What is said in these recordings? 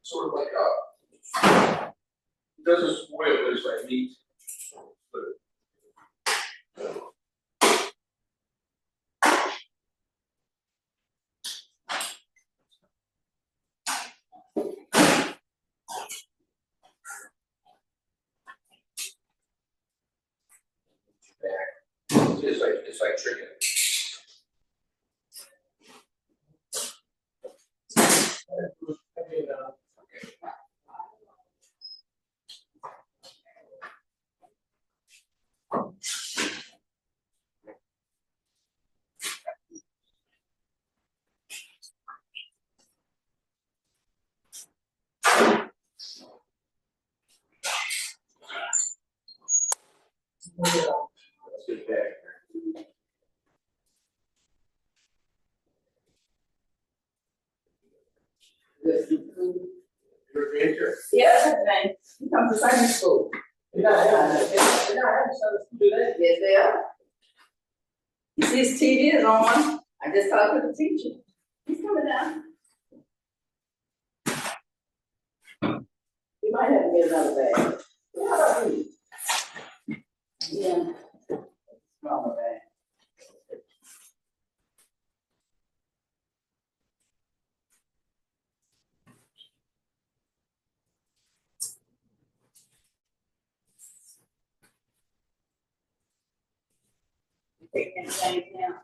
sort of like it doesn't spoil, but it's like meat. It's like chicken. Yes, man. You come to Sunday school. Yes, they are. You see his TV is on. I just talked to the teacher. He's coming down. You might have to get another bag. How about you? Yeah. Smaller bag. Take anything now.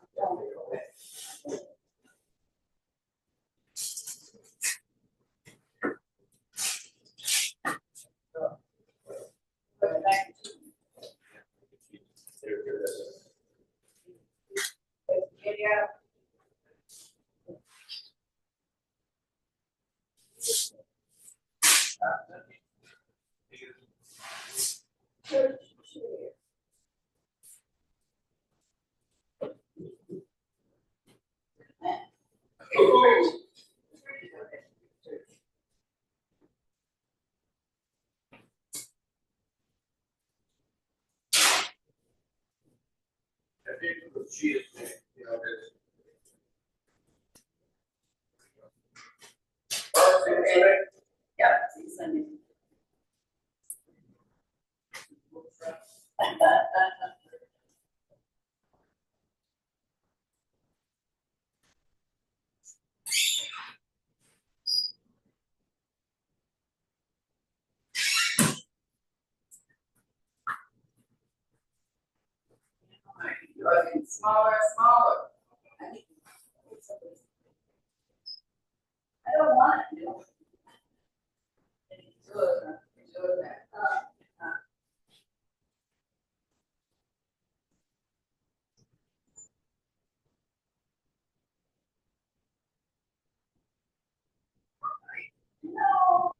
Yeah. Yeah, see you Sunday. You are getting smaller and smaller. I don't want it. No.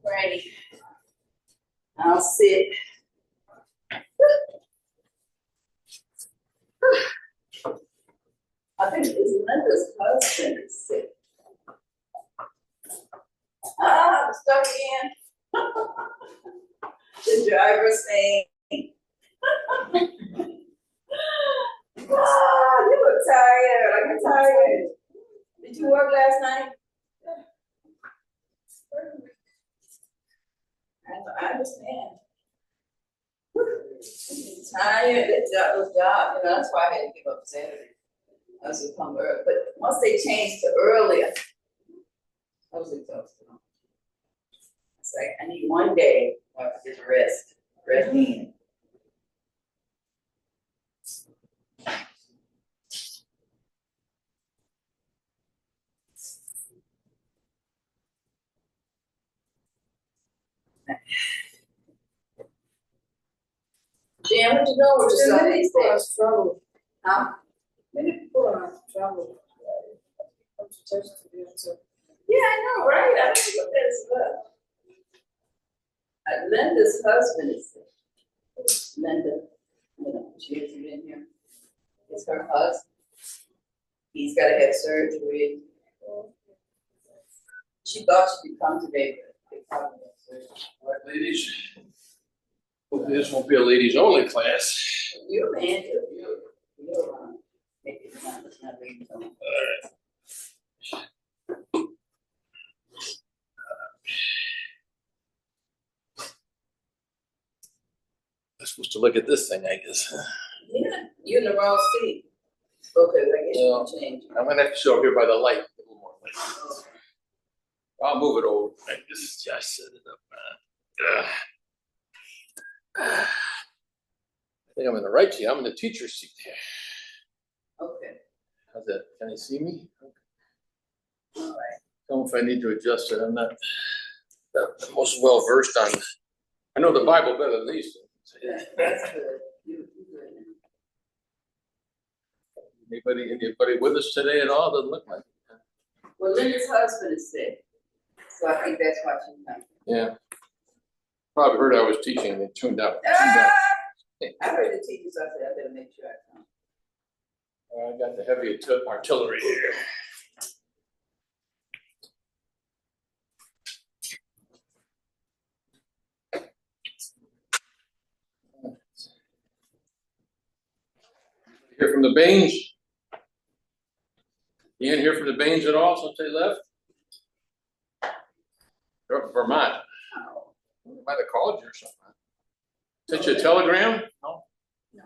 Ready. I'll sit. I think it's Linda's husband is sick. Ah, I'm stuck again. The driver saying, ah, you look tired. I'm tired. Did you work last night? I understand. I'm tired. That job, you know, that's why I had to give up Saturday. I was gonna come early, but once they changed to earlier, I was exhausted. It's like I need one day where I get to rest in. Jan, what you doing with your son these days? Many people are traveling. Come to church to be able to. Yeah, I know, right? I don't know that as well. Linda's husband is sick. Linda, you know, she is in here. It's her husband. He's gotta have surgery. She thought she'd come today, but they probably have surgery. All right, ladies. Hopefully this won't be a ladies only class. You're man, you're make it not, it's not ladies only. I'm supposed to look at this thing, I guess. Yeah, you're in the wrong seat. Okay, I guess you can change. I'm gonna have to show up here by the light. A little more light. I'll move it over. I just set it up. I think I'm in the right seat. I'm in the teacher's seat here. Okay, How's that? Can you see me? all right. I don't know if I need to adjust it. I'm not the most well versed on. I know the Bible better than these things. That's good. You good. Anybody with us today at all? Doesn't look like it. Well, Linda's husband is sick, so I think that's why she's not. Yeah. Probably heard I was teaching and they tuned out. I heard the teacher, so I said, I better make sure I come. I got the heavy artillery here. Hear from the Baines? You didn't hear from the Baines at all since they left? They're up in Vermont. Oh, They might have called you or something. Sent you a telegram? No. no.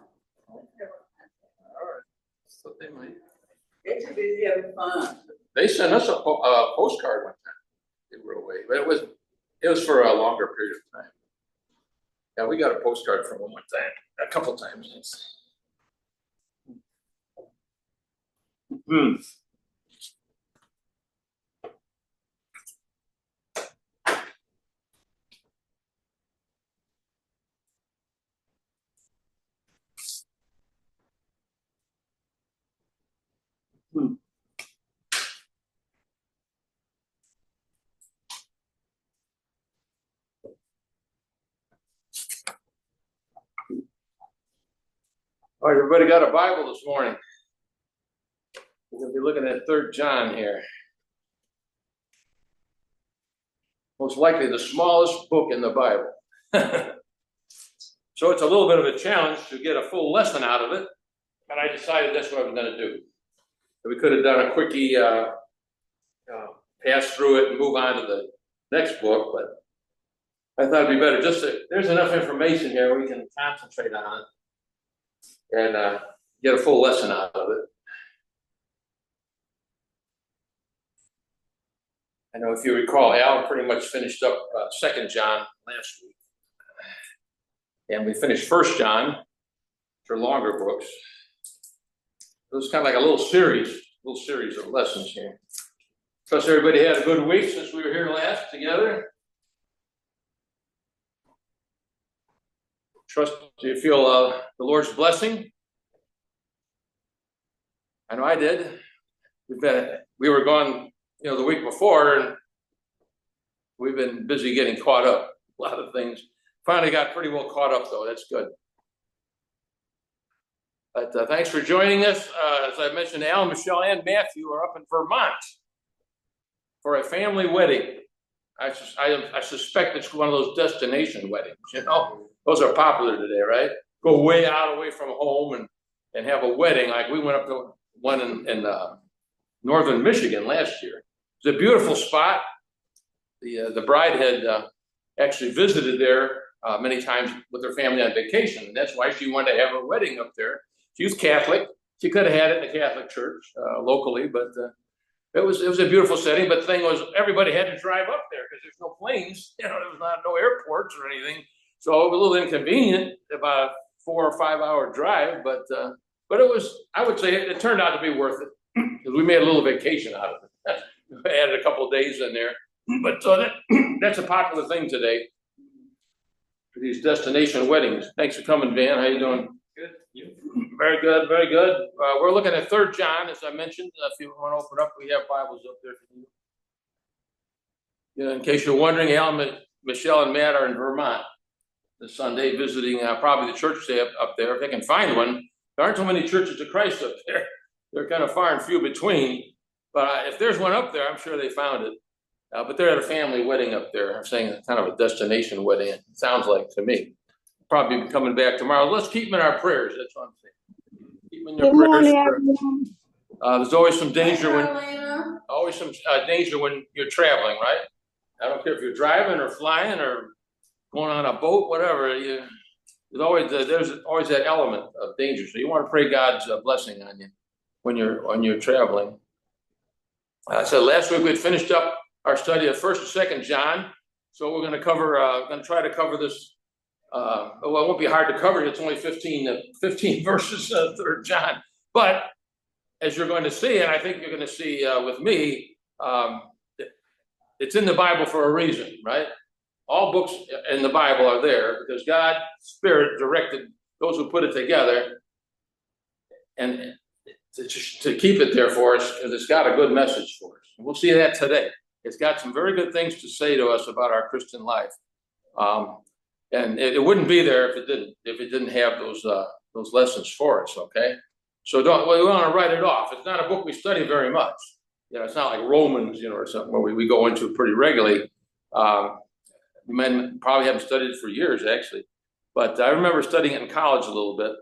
All right. So they might. They're too busy having fun. They sent us a postcard one time. They were away, but it was for a longer period of time. Yeah, we got a postcard from them one time, a couple times. All right, everybody got a Bible this morning. We're going to be looking at 3 John here. Most likely the smallest book in the Bible. So it's a little bit of a challenge to get a full lesson out of it, but I decided that's what I was going to do. We could have done a quickie pass through it and move on to the next book, but I thought it'd be better just to, there's enough information here we can concentrate on it and get a full lesson out of it. I know if you recall, Alan pretty much finished up 2 John last week. And we finished 1 John, which are longer books. It was kind of like a little series of lessons here. Trust everybody had a good week since we were here last together. Trust you feel the Lord's blessing. I know I did. We were gone, the week before, and we've been busy getting caught up. A lot of things. Finally got pretty well caught up, though. That's good. But thanks for joining us. As I mentioned, Alan, Michelle, and Matthew are up in Vermont for a family wedding. I suspect it's one of those destination weddings. Those are popular today, right? Go way out away from home and have a wedding. Like we went up to one in northern Michigan last year. It's a beautiful spot. The bride had actually visited there many times with her family on vacation. And that's why she wanted to have her wedding up there. She was Catholic. She could have had it in the Catholic church locally, but it was a beautiful setting. But the thing was, everybody had to drive up there because there's no planes. There was no airports or anything. So it was a little inconvenient, about a 4 or 5 hour drive. But it was, I would say, it turned out to be worth it because we made a little vacation out of it. We added a couple of days in there. But that's a popular thing today for these destination weddings. Thanks for coming, Van. How you doing? Good. Very good, very good. We're looking at 3 John, as I mentioned. If you want to open up, we have Bibles up there for you. In case you're wondering, Alan, Michelle, and Matt are in Vermont this Sunday visiting probably the church they have up there. If they can find one, there aren't so many churches of Christ up there. They're kind of far and few between. But if there's one up there, I'm sure they found it. But they're at a family wedding up there. I'm saying it's kind of a destination wedding, it sounds like to me. Probably be coming back tomorrow. Let's keep them in our prayers. That's what I'm saying. Keep them in your Good prayers. morning, everyone. There's always some danger when Carolina. always some danger when you're traveling, right? I don't care if you're driving or flying or going on a boat, whatever. There's always that element of danger. So you want to pray God's blessing on you when you're traveling. So last week we had finished up our study of 1st and 2nd John. So we're going to try to cover this. Well, it won't be hard to cover. It's only 15 verses, 3rd John. But as you're going to see, and I think you're going to see with me, it's in the Bible for a reason, right? All books in the Bible are there because God's Spirit directed those who put it together and to keep it there for us because it's got a good message for us. We'll see that today. It's got some very good things to say to us about our Christian life. And it wouldn't be there if it didn't have those lessons for us, okay? So we want to write it off. It's not a book we study very much. It's not like Romans, or something where we go into pretty regularly. Men probably haven't studied it for years, actually. But I remember studying it in college a little bit.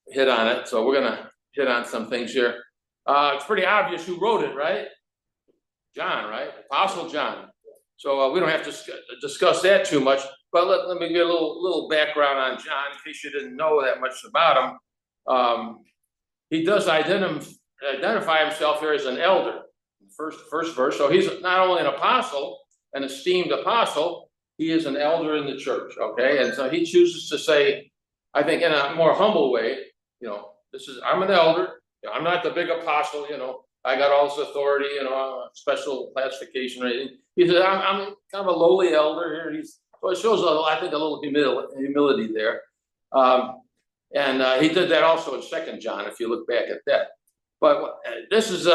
Hit on it. So we're going to hit on some things here. It's pretty obvious who wrote it, right? John, right? Apostle John. So we don't have to discuss that too much. But let me get a little background on John in case you didn't know that much about him. He does identify himself here as an elder. First verse. So he's not only an apostle, an esteemed apostle, he is an elder in the church. Okay, and so he chooses to say, I think in a more humble way, I'm an elder. I'm not the big apostle. I got all this authority. Special classification or anything. He said, I'm kind of a lowly elder here. So it shows, I think, a little humility there. And he did that also in 2nd John, if you look back at that. But this is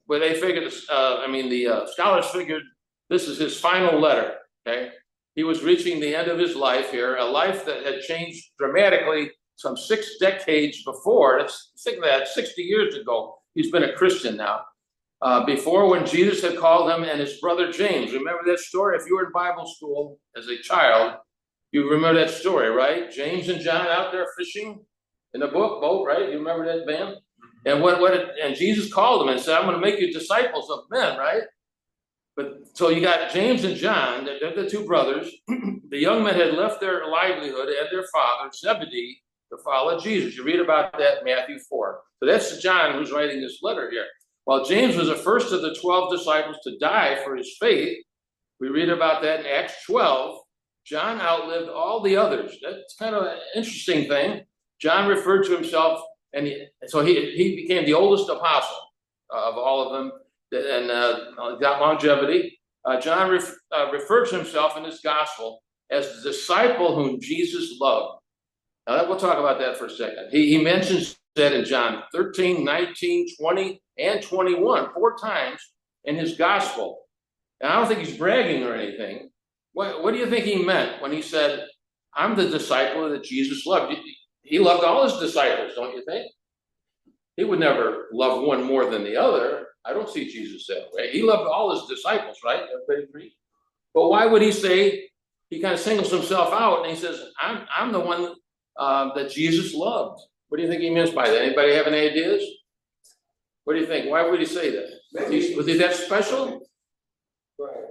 where they figured, the scholars figured this is his final letter, okay? He was reaching the end of his life here, a life that had changed dramatically some 6 decades before. Think of that, 60 years ago, he's been a Christian now. Before, when Jesus had called him and his brother James. Remember that story? If you were in Bible school as a child, you remember that story, right? James and John out there fishing in the boat, right? You remember that, Van? And and Jesus called them and said, I'm going to make you disciples of men, right? But so you got James and John, they're the 2 brothers. The young men had left their livelihood and their father, Zebedee, to follow Jesus. You read about that in Matthew 4. So that's John who's writing this letter here. While James was the first of the 12 disciples to die for his faith, we read about that in Acts 12. John outlived all the others. That's kind of an interesting thing. John referred to himself, and he became the oldest apostle of all of them, and got longevity. John referred to himself in his gospel as the disciple whom Jesus loved. Now, we'll talk about that for a second. He mentions that in John 13, 19, 20, and 21, 4 times in his gospel. And I don't think he's bragging or anything. What do you think he meant when he said, I'm the disciple that Jesus loved? He loved all his disciples, don't you think? He would never love one more than the other. I don't see Jesus that way. He loved all his disciples, right? Everybody agree? But why would he say, he kind of singles himself out and he says, I'm the one that Jesus loved? What do you think he means by that? Anybody have any ideas? What do you think? Why would he say that? Was he that special? Right.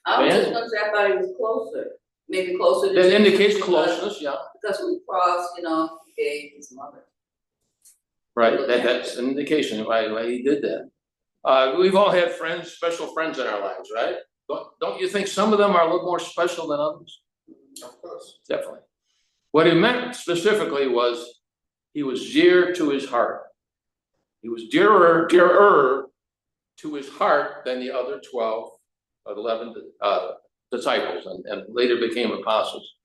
I was just going to say, I thought he was closer. Maybe closer to That Jesus indicates closeness, yeah. Because we crossed, he gave his mother. Right, that's an indication why he did that. We've all had friends, special friends in our lives, right? Don't you think some of them are a little more special than others? Of course. Definitely. What he meant specifically was he was dear to his heart. He was dearer to his heart than the other 12 or 11 disciples and later became apostles.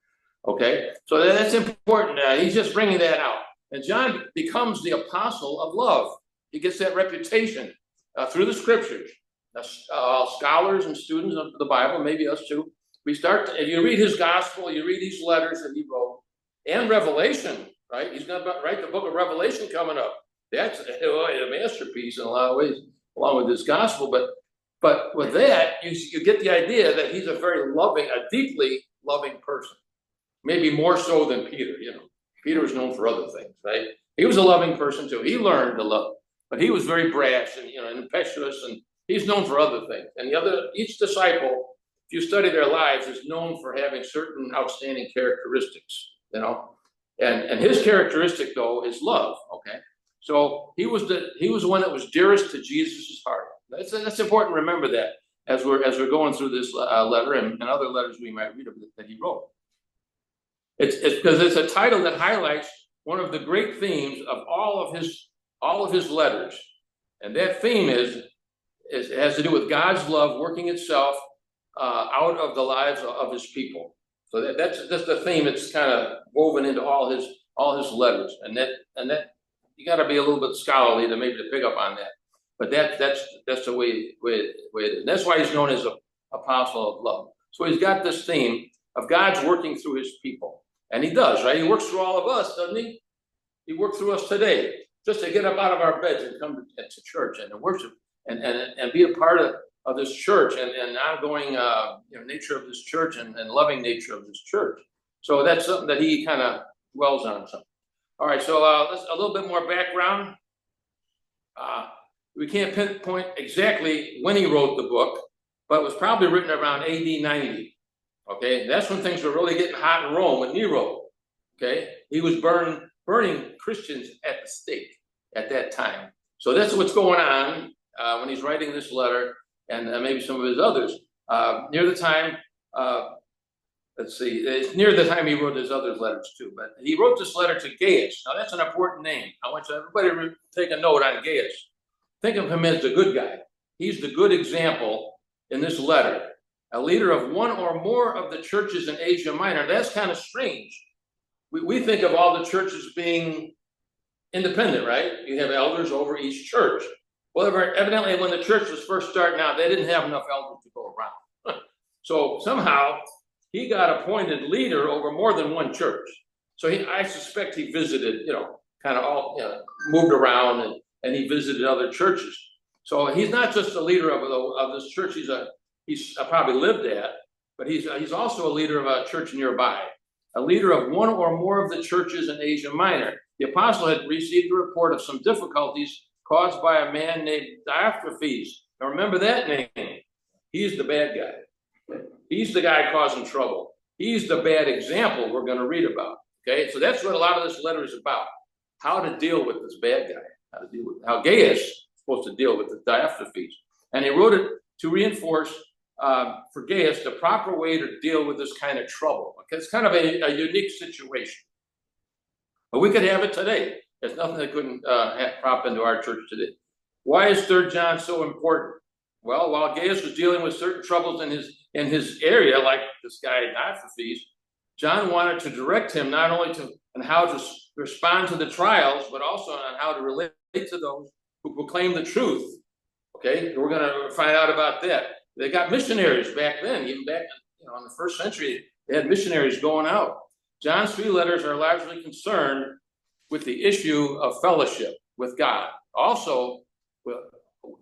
Okay, so that's important. He's just bringing that out. And John becomes the apostle of love. He gets that reputation through the scriptures. Scholars and students of the Bible, maybe us too, if you read his gospel, you read these letters that he wrote, and Revelation, right? He's going to write the book of Revelation coming up. That's a masterpiece in a lot of ways, along with his gospel. But with that, you get the idea that he's a very loving, a deeply loving person. Maybe more so than Peter, Peter was known for other things, right? He was a loving person too. He learned to love, but he was very brash and, impetuous, and he's known for other things. And each disciple, if you study their lives, is known for having certain outstanding characteristics, and his characteristic though is love. Okay. So he was the one that was dearest to Jesus' heart. That's important to remember that as we're going through this letter and other letters we might read of that he wrote. It's because it's a title that highlights one of the great themes of all of his letters, and that theme has to do with God's love working itself out of the lives of his people. So that's the theme. It's kind of woven into all his letters, and that you got to be a little bit scholarly to maybe to pick up on that. But that's the way it is. And that's why he's known as an apostle of love. So he's got this theme of God's working through his people. And he does, right? He works through all of us, doesn't he? He works through us today, just to get up out of our beds and come to church and to worship and be a part of this church and ongoing nature of this church and loving nature of this church. So that's something that he kind of dwells on. All right, so let's a little bit more background. We can't pinpoint exactly when he wrote the book, but it was probably written around AD 90. Okay, that's when things were really getting hot in Rome with Nero. Okay, he was burning Christians at the stake at that time. So that's what's going on when he's writing this letter, and maybe some of his others. Near the time, it's near the time he wrote his other letters too. But he wrote this letter to Gaius. Now that's an important name. I want everybody to take a note on Gaius. Think of him as the good guy. He's the good example in this letter. A leader of one or more of the churches in Asia Minor. That's kind of strange. We think of all the churches being independent, right? You have elders over each church. Well, evidently, when the church was first starting out, they didn't have enough elders to go around. So somehow he got appointed leader over more than one church. So I suspect he visited, kind of moved around and he visited other churches. So he's not just a leader of this church. He's probably lived at, but he's also a leader of a church nearby, a leader of one or more of the churches in Asia Minor. The apostle had received a report of some difficulties caused by a man named Diotrephes. Now remember that name. He's the bad guy. He's the guy causing trouble. He's the bad example we're going to read about. Okay, so that's what a lot of this letter is about. How to deal with this bad guy. How Gaius is supposed to deal with the Diotrephes. And he wrote it to reinforce for Gaius the proper way to deal with this kind of trouble. Okay? It's kind of a unique situation. But we could have it today. There's nothing that couldn't prop into our church today. Why is 3 John so important? Well, while Gaius was dealing with certain troubles in his area, like this guy Diotrephes, John wanted to direct him not only on how to respond to the trials, but also on how to relate to those who proclaim the truth. Okay, we're going to find out about that. They got missionaries back then, even back in the first century. They had missionaries going out. John's 3 letters are largely concerned with the issue of fellowship with God. Also,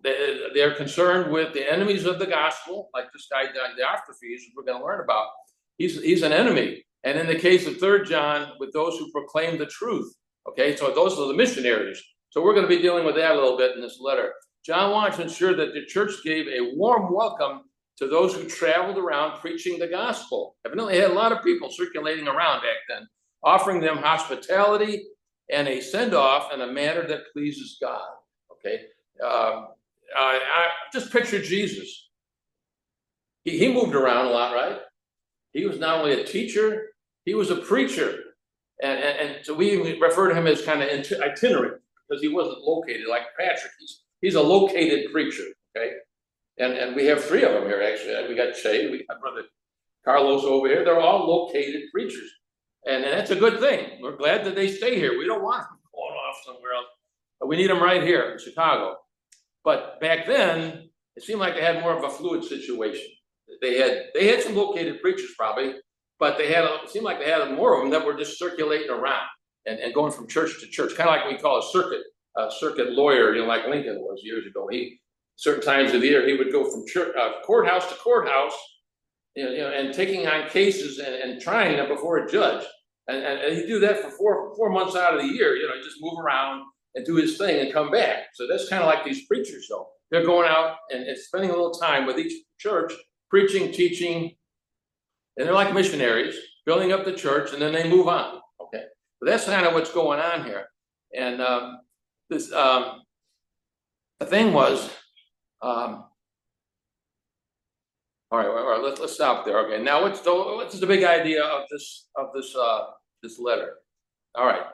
they're concerned with the enemies of the gospel, like this guy Diotrephes, we're going to learn about. He's an enemy. And in the case of 3 John, with those who proclaim the truth. Okay, so those are the missionaries. So we're going to be dealing with that a little bit in this letter. John wanted to ensure that the church gave a warm welcome to those who traveled around preaching the gospel. Evidently, had a lot of people circulating around back then, offering them hospitality and a send-off in a manner that pleases God. Okay, I just picture Jesus. He moved around a lot, right? He was not only a teacher, he was a preacher. And so we refer to him as kind of itinerant because he wasn't located like Patrick. He's a located preacher, okay? And we have 3 of them here, actually. We got Che, we got Brother Carlos over here. They're all located preachers. And that's a good thing. We're glad that they stay here. We don't want them going off somewhere else. But we need them right here in Chicago. But back then, it seemed like they had more of a fluid situation. They had some located preachers probably, but it seemed like they had more of them that were just circulating around and going from church to church, kind of like we call a circuit lawyer, like Lincoln was years ago. Certain times of the year, he would go from courthouse to courthouse, and taking on cases and trying them before a judge. And he'd do that for 4 months out of the year, just move around and do his thing and come back. So that's kind of like these preachers, though. They're going out and spending a little time with each church, preaching, teaching, and they're like missionaries, building up the church, and then they move on. Okay, so that's kind of what's going on here. And the thing was, all right, let's stop there. Okay, now what's the big idea of this letter? All right,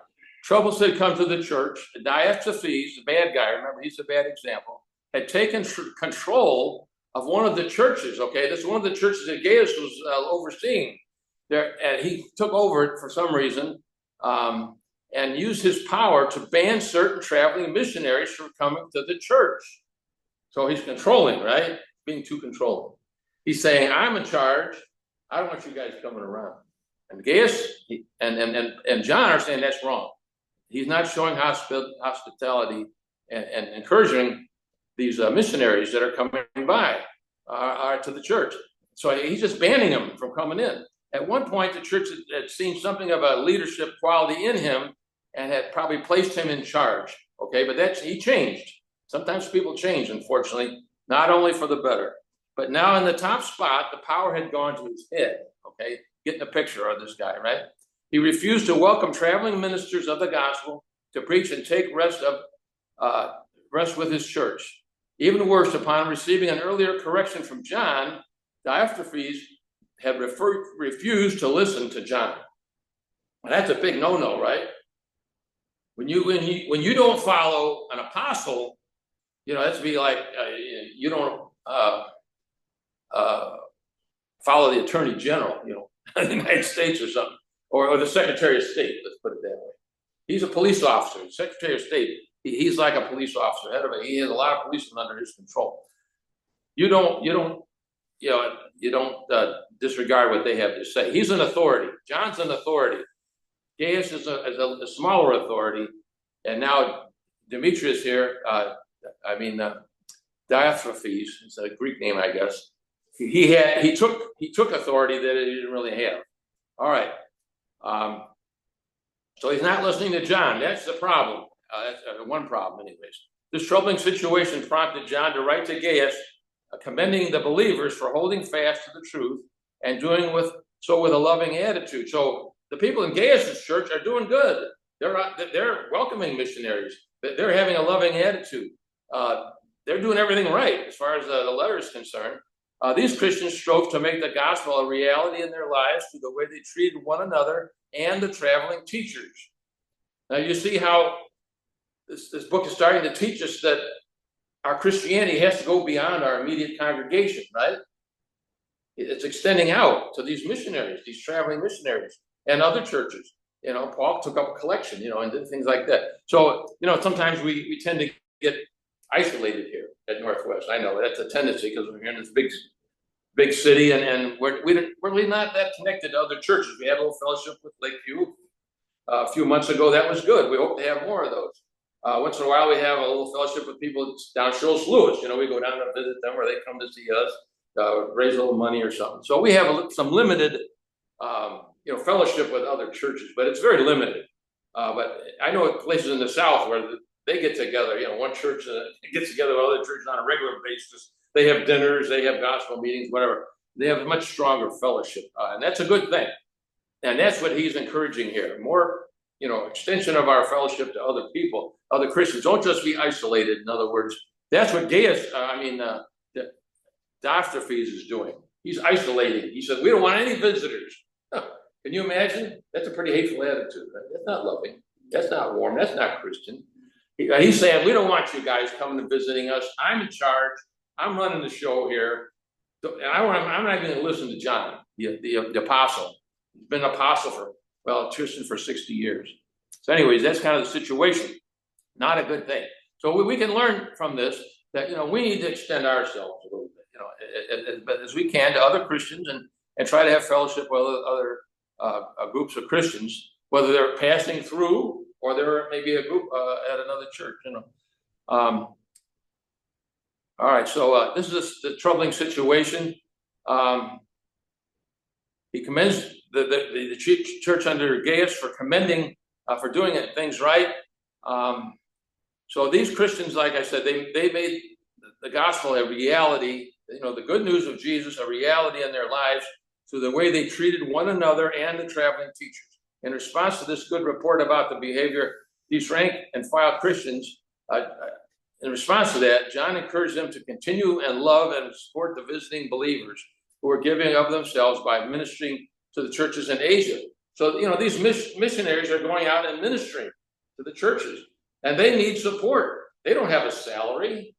troubles had come to the church. Diotrephes, the bad guy, remember he's a bad example, had taken control of one of the churches. Okay, this is one of the churches that Gaius was overseeing there, and he took over it for some reason, and used his power to ban certain traveling missionaries from coming to the church. So he's controlling, right? Being too controlling. He's saying, I'm in charge. I don't want you guys coming around. And Gaius and John are saying that's wrong. He's not showing hospitality and encouraging these missionaries that are coming by to the church. So he's just banning them from coming in. At one point, the church had seen something of a leadership quality in him and had probably placed him in charge. Okay, but he changed. Sometimes people change, unfortunately, not only for the better. But now in the top spot, the power had gone to his head. Okay, getting a picture of this guy, right? He refused to welcome traveling ministers of the gospel to preach and take rest with his church. Even worse, upon receiving an earlier correction from John, Diotrephes had refused to listen to John. Well, that's a big no-no, right? When you don't follow an apostle, that's be like you don't follow the Attorney General, of the United States or something, or the Secretary of State. Let's put it that way. He's a police officer, Secretary of State. He's like a police officer. He has a lot of policemen under his control. You don't disregard what they have to say. He's an authority. John's an authority. Gaius is a smaller authority, and now Demetrius here. Diotrephes, it's a Greek name, I guess. He took authority that he didn't really have. All right. So he's not listening to John. That's the problem. That's one problem, anyways. This troubling situation prompted John to write to Gaius, commending the believers for holding fast to the truth and doing so with a loving attitude. So the people in Gaius' church are doing good. They're welcoming missionaries. They're having a loving attitude. They're doing everything right as far as the letter is concerned. These Christians strove to make the gospel a reality in their lives through the way they treated one another and the traveling teachers. Now you see how this book is starting to teach us that our Christianity has to go beyond our immediate congregation, right? It's extending out to these missionaries, these traveling missionaries and other churches. Paul took up a collection, and did things like that. So, sometimes we tend to get isolated here at Northwest. I know that's a tendency because we're here in this big city, and we're really not that connected to other churches. We had a little fellowship with Lakeview a few months ago. That was good. We hope to have more of those. Once in a while, we have a little fellowship with people down Shoals Lewis. We go down to visit them, or they come to see us, raise a little money or something. So we have some limited, fellowship with other churches, but it's very limited. But I know places in the South where they get together. One church gets together with other churches on a regular basis. They have dinners, they have gospel meetings, whatever. They have a much stronger fellowship, and that's a good thing. And that's what he's encouraging here. More, extension of our fellowship to other people, other Christians. Don't just be isolated. In other words, that's what Diotrephes is doing. He's isolating. He said, we don't want any visitors. Can you imagine? That's a pretty hateful attitude. Right? That's not loving. That's not warm. That's not Christian. He's saying, we don't want you guys coming and visiting us. I'm in charge. I'm running the show here. And I'm not going to listen to John, the apostle. He's been an apostle for, well, a Christian for 60 years. So anyways, that's kind of the situation. Not a good thing. So we can learn from this that, we need to extend ourselves a little bit, as we can to other Christians and try to have fellowship with other groups of Christians, whether they're passing through or they're maybe a group at another church, All right, so this is the troubling situation. He commends the church under Gaius for commending, for doing things right. So these Christians, like I said, they made the gospel a reality, the good news of Jesus a reality in their lives through the way they treated one another and the traveling teachers. In response to this good report about the behavior these rank and file Christians, in response to that, John encouraged them to continue and love and support the visiting believers who are giving of themselves by ministering to the churches in Asia. So, these missionaries are going out and ministering to the churches, and they need support. They don't have a salary.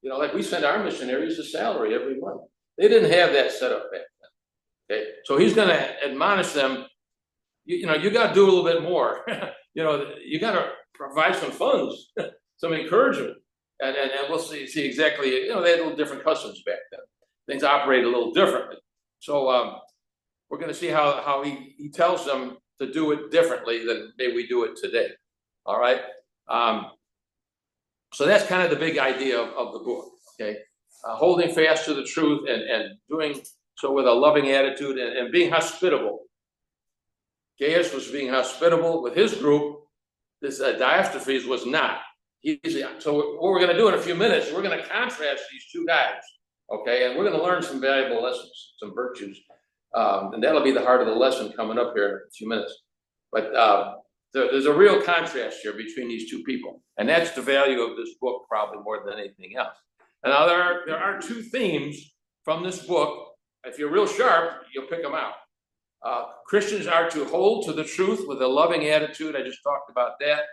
Like we send our missionaries a salary every month. They didn't have that set up back then. Okay, so he's going to admonish them. You got to do a little bit more. You got to provide some funds, some encouragement, and we'll see exactly. They had a little different customs back then. Things operate a little differently. So we're going to see how he tells them to do it differently than maybe we do it today. All right. So that's kind of the big idea of the book. Okay, holding fast to the truth and doing so with a loving attitude and being hospitable. Gaius was being hospitable with his group. This Diotrephes was not. So what we're going to do in a few minutes, we're going to contrast these two guys, okay? And we're going to learn some valuable lessons, some virtues. And that'll be the heart of the lesson coming up here in a few minutes. But there's a real contrast here between these two people. And that's the value of this book probably more than anything else. And now there are two themes from this book. If you're real sharp, you'll pick them out. Christians are to hold to the truth with a loving attitude. I just talked about that.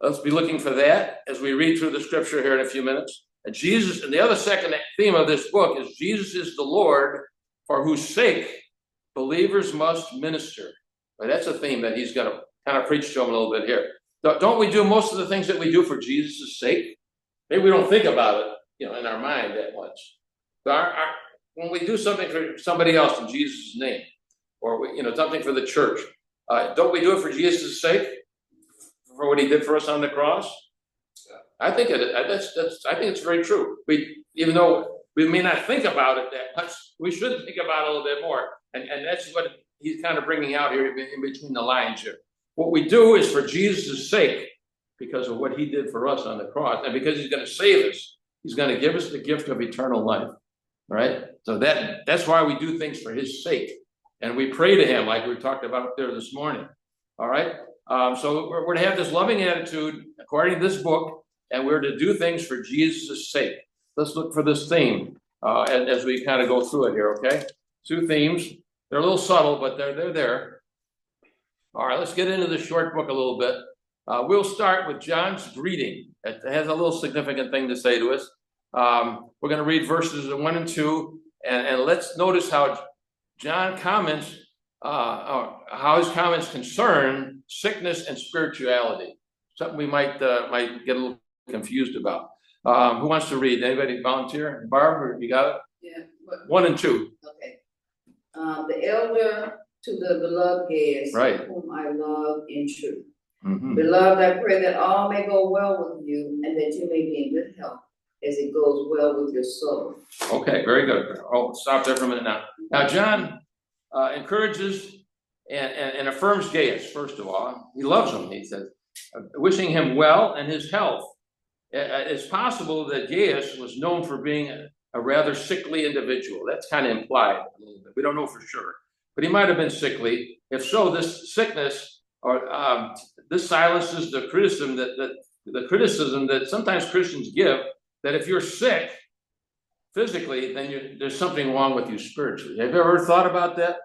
Let's be looking for that as we read through the scripture here in a few minutes. And the other second theme of this book is Jesus is the Lord for whose sake believers must minister. Well, that's a theme that he's going to kind of preach to them a little bit here. Don't we do most of the things that we do for Jesus' sake? Maybe we don't think about it, in our mind that much. But when we do something for somebody else in Jesus' name, or something for the church, don't we do it for Jesus' sake, for what he did for us on the cross? I think it's very true. Even though we may not think about it that much, we should think about it a little bit more, and that's what he's kind of bringing out here in between the lines here. What we do is for Jesus' sake, because of what he did for us on the cross, and because he's going to save us. He's going to give us the gift of eternal life. Right? So that's why we do things for his sake. And we pray to him like we talked about there this morning. All right? So we're to have this loving attitude according to this book, and we're to do things for Jesus' sake. Let's look for this theme as we kind of go through it here, okay? Two themes. They're a little subtle, but they're there. All right, let's get into the short book a little bit. We'll start with John's greeting. It has a little significant thing to say to us. We're going to read verses 1 and 2, and let's notice how John comments, how his comments concern sickness and spirituality. Something we might get a little confused about. Who wants to read? Anybody volunteer? Barb, you got it? Yeah. 1 and 2. Okay. The elder to the beloved Gaius, right, whom I love in truth. Mm-hmm. Beloved, I pray that all may go well with you, and that you may be in good health, as it goes well with your soul. Okay, very good. I'll stop there for a minute now. Now, John encourages and affirms Gaius, first of all. He loves him, he says, wishing him well and his health. It's possible that Gaius was known for being a rather sickly individual. That's kind of implied a little bit. We don't know for sure. But he might have been sickly. If so, this sickness or this silences the criticism that sometimes Christians give, that if you're sick physically, then there's something wrong with you spiritually. Have you ever thought about that?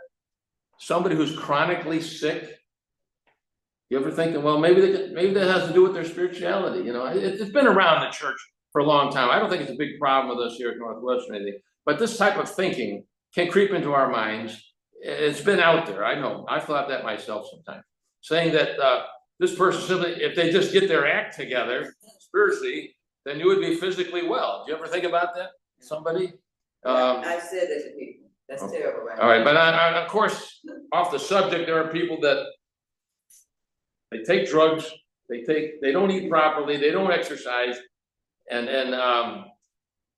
Somebody who's chronically sick, you ever think, well, maybe that has to do with their spirituality? It's been around the church for a long time. I don't think it's a big problem with us here at Northwestern or anything, but this type of thinking can creep into our minds it's been out there. I know. I thought that myself sometimes, saying that this person simply, if they just get their act together spiritually, then you would be physically well. Do you ever think about that? Somebody? I've said that to people. That's terrible, right? All right, but of course, off the subject, there are people that they take drugs, they don't eat properly, they don't exercise, and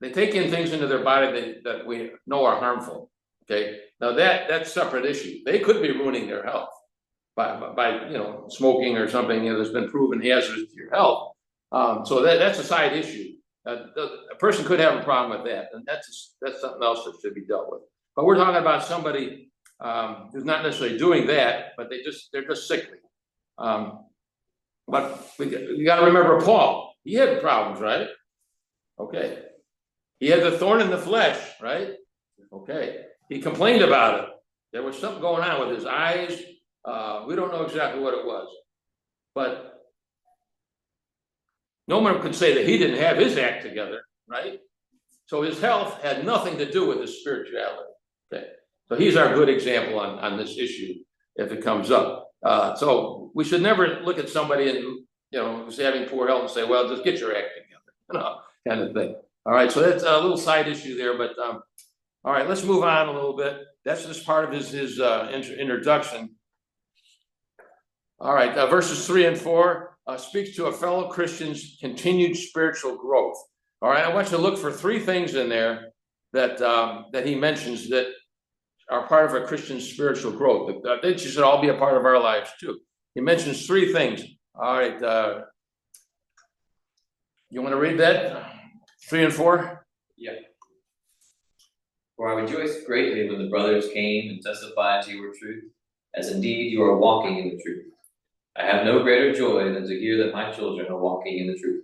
they take in things into their body that we know are harmful. Okay, now that's a separate issue. They could be ruining their health by smoking or something that's been proven hazardous to your health. So that's a side issue. A person could have a problem with that, and that's something else that should be dealt with. But we're talking about somebody who's not necessarily doing that, but they're just sickly. But you got to remember Paul. He had problems, right? Okay. He had the thorn in the flesh, right? Okay. He complained about it. There was something going on with his eyes. We don't know exactly what it was, but no one could say that he didn't have his act together, right? So his health had nothing to do with his spirituality. Okay. So he's our good example on this issue if it comes up. So we should never look at somebody who's having poor health and say, well, just get your act together, kind of thing. All right, so that's a little side issue there, but all right, let's move on a little bit. That's just part of his introduction. All right, verses 3 and 4 speaks to a fellow Christian's continued spiritual growth. All right, I want you to look for three things in there that he mentions that are part of a Christian's spiritual growth. They should all be a part of our lives too. He mentions three things. All right, you want to read that? 3 and 4? Yeah. For I rejoiced greatly when the brothers came and testified to your truth, as indeed you are walking in the truth. I have no greater joy than to hear that my children are walking in the truth.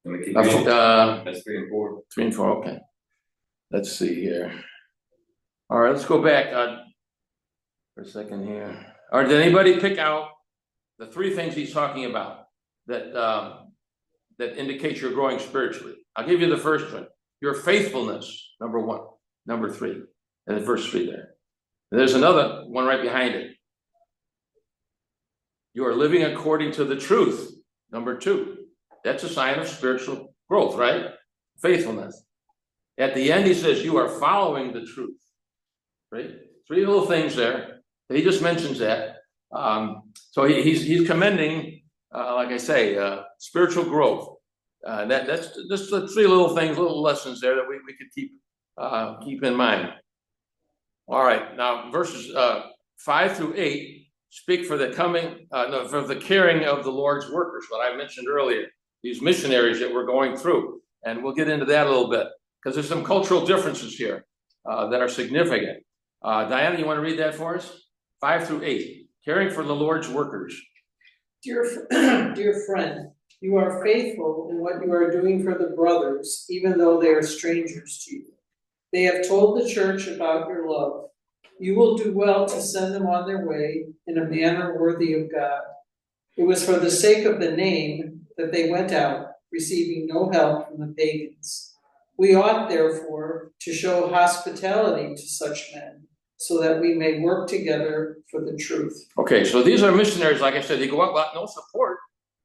And we keep reading. That's 3 and 4. 3 and 4, okay. Let's see here. All right, let's go back for a second here. All right, did anybody pick out the three things he's talking about that indicate you're growing spiritually? I'll give you the first one. Your faithfulness, number 1. Number 3, and verse 3 there. And there's another one right behind it. You are living according to the truth, number 2. That's a sign of spiritual growth, right? Faithfulness. At the end, he says, you are following the truth, right? 3 little things there. He just mentions that. So he's commending, like I say, spiritual growth. That's just the 3 little things, little lessons there that we could keep in mind. All right, now verses 5 through 8 speak for the for the caring of the Lord's workers, what I mentioned earlier, these missionaries that we're going through. And we'll get into that a little bit, because there's some cultural differences here that are significant. Diana, you want to read that for us? 5 through 8, caring for the Lord's workers. Dear friend, you are faithful in what you are doing for the brothers, even though they are strangers to you. They have told the church about your love. You will do well to send them on their way in a manner worthy of God. It was for the sake of the name that they went out, receiving no help from the pagans. We ought, therefore, to show hospitality to such men, so that we may work together for the truth. Okay, so these are missionaries, like I said, they go out without no support.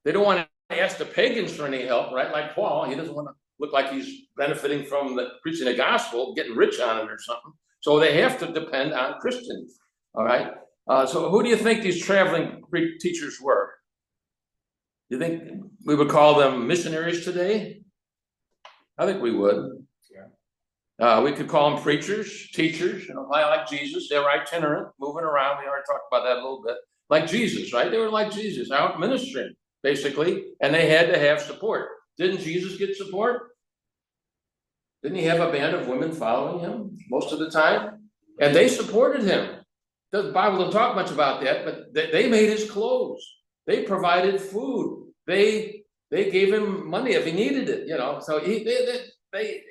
They don't want to ask the pagans for any help, right? Like Paul, he doesn't want to look like he's benefiting from preaching the gospel, getting rich on it or something. So they have to depend on Christians, all right? So who do you think these traveling Greek teachers were? You think we would call them missionaries today? I think we would. We could call them preachers, teachers, like Jesus. They were itinerant, moving around. We already talked about that a little bit. Like Jesus, right? They were like Jesus, out ministering, basically, and they had to have support. Didn't Jesus get support? Didn't he have a band of women following him most of the time? And they supported him. The Bible doesn't talk much about that, but they made his clothes. They provided food. They gave him money if he needed it, So they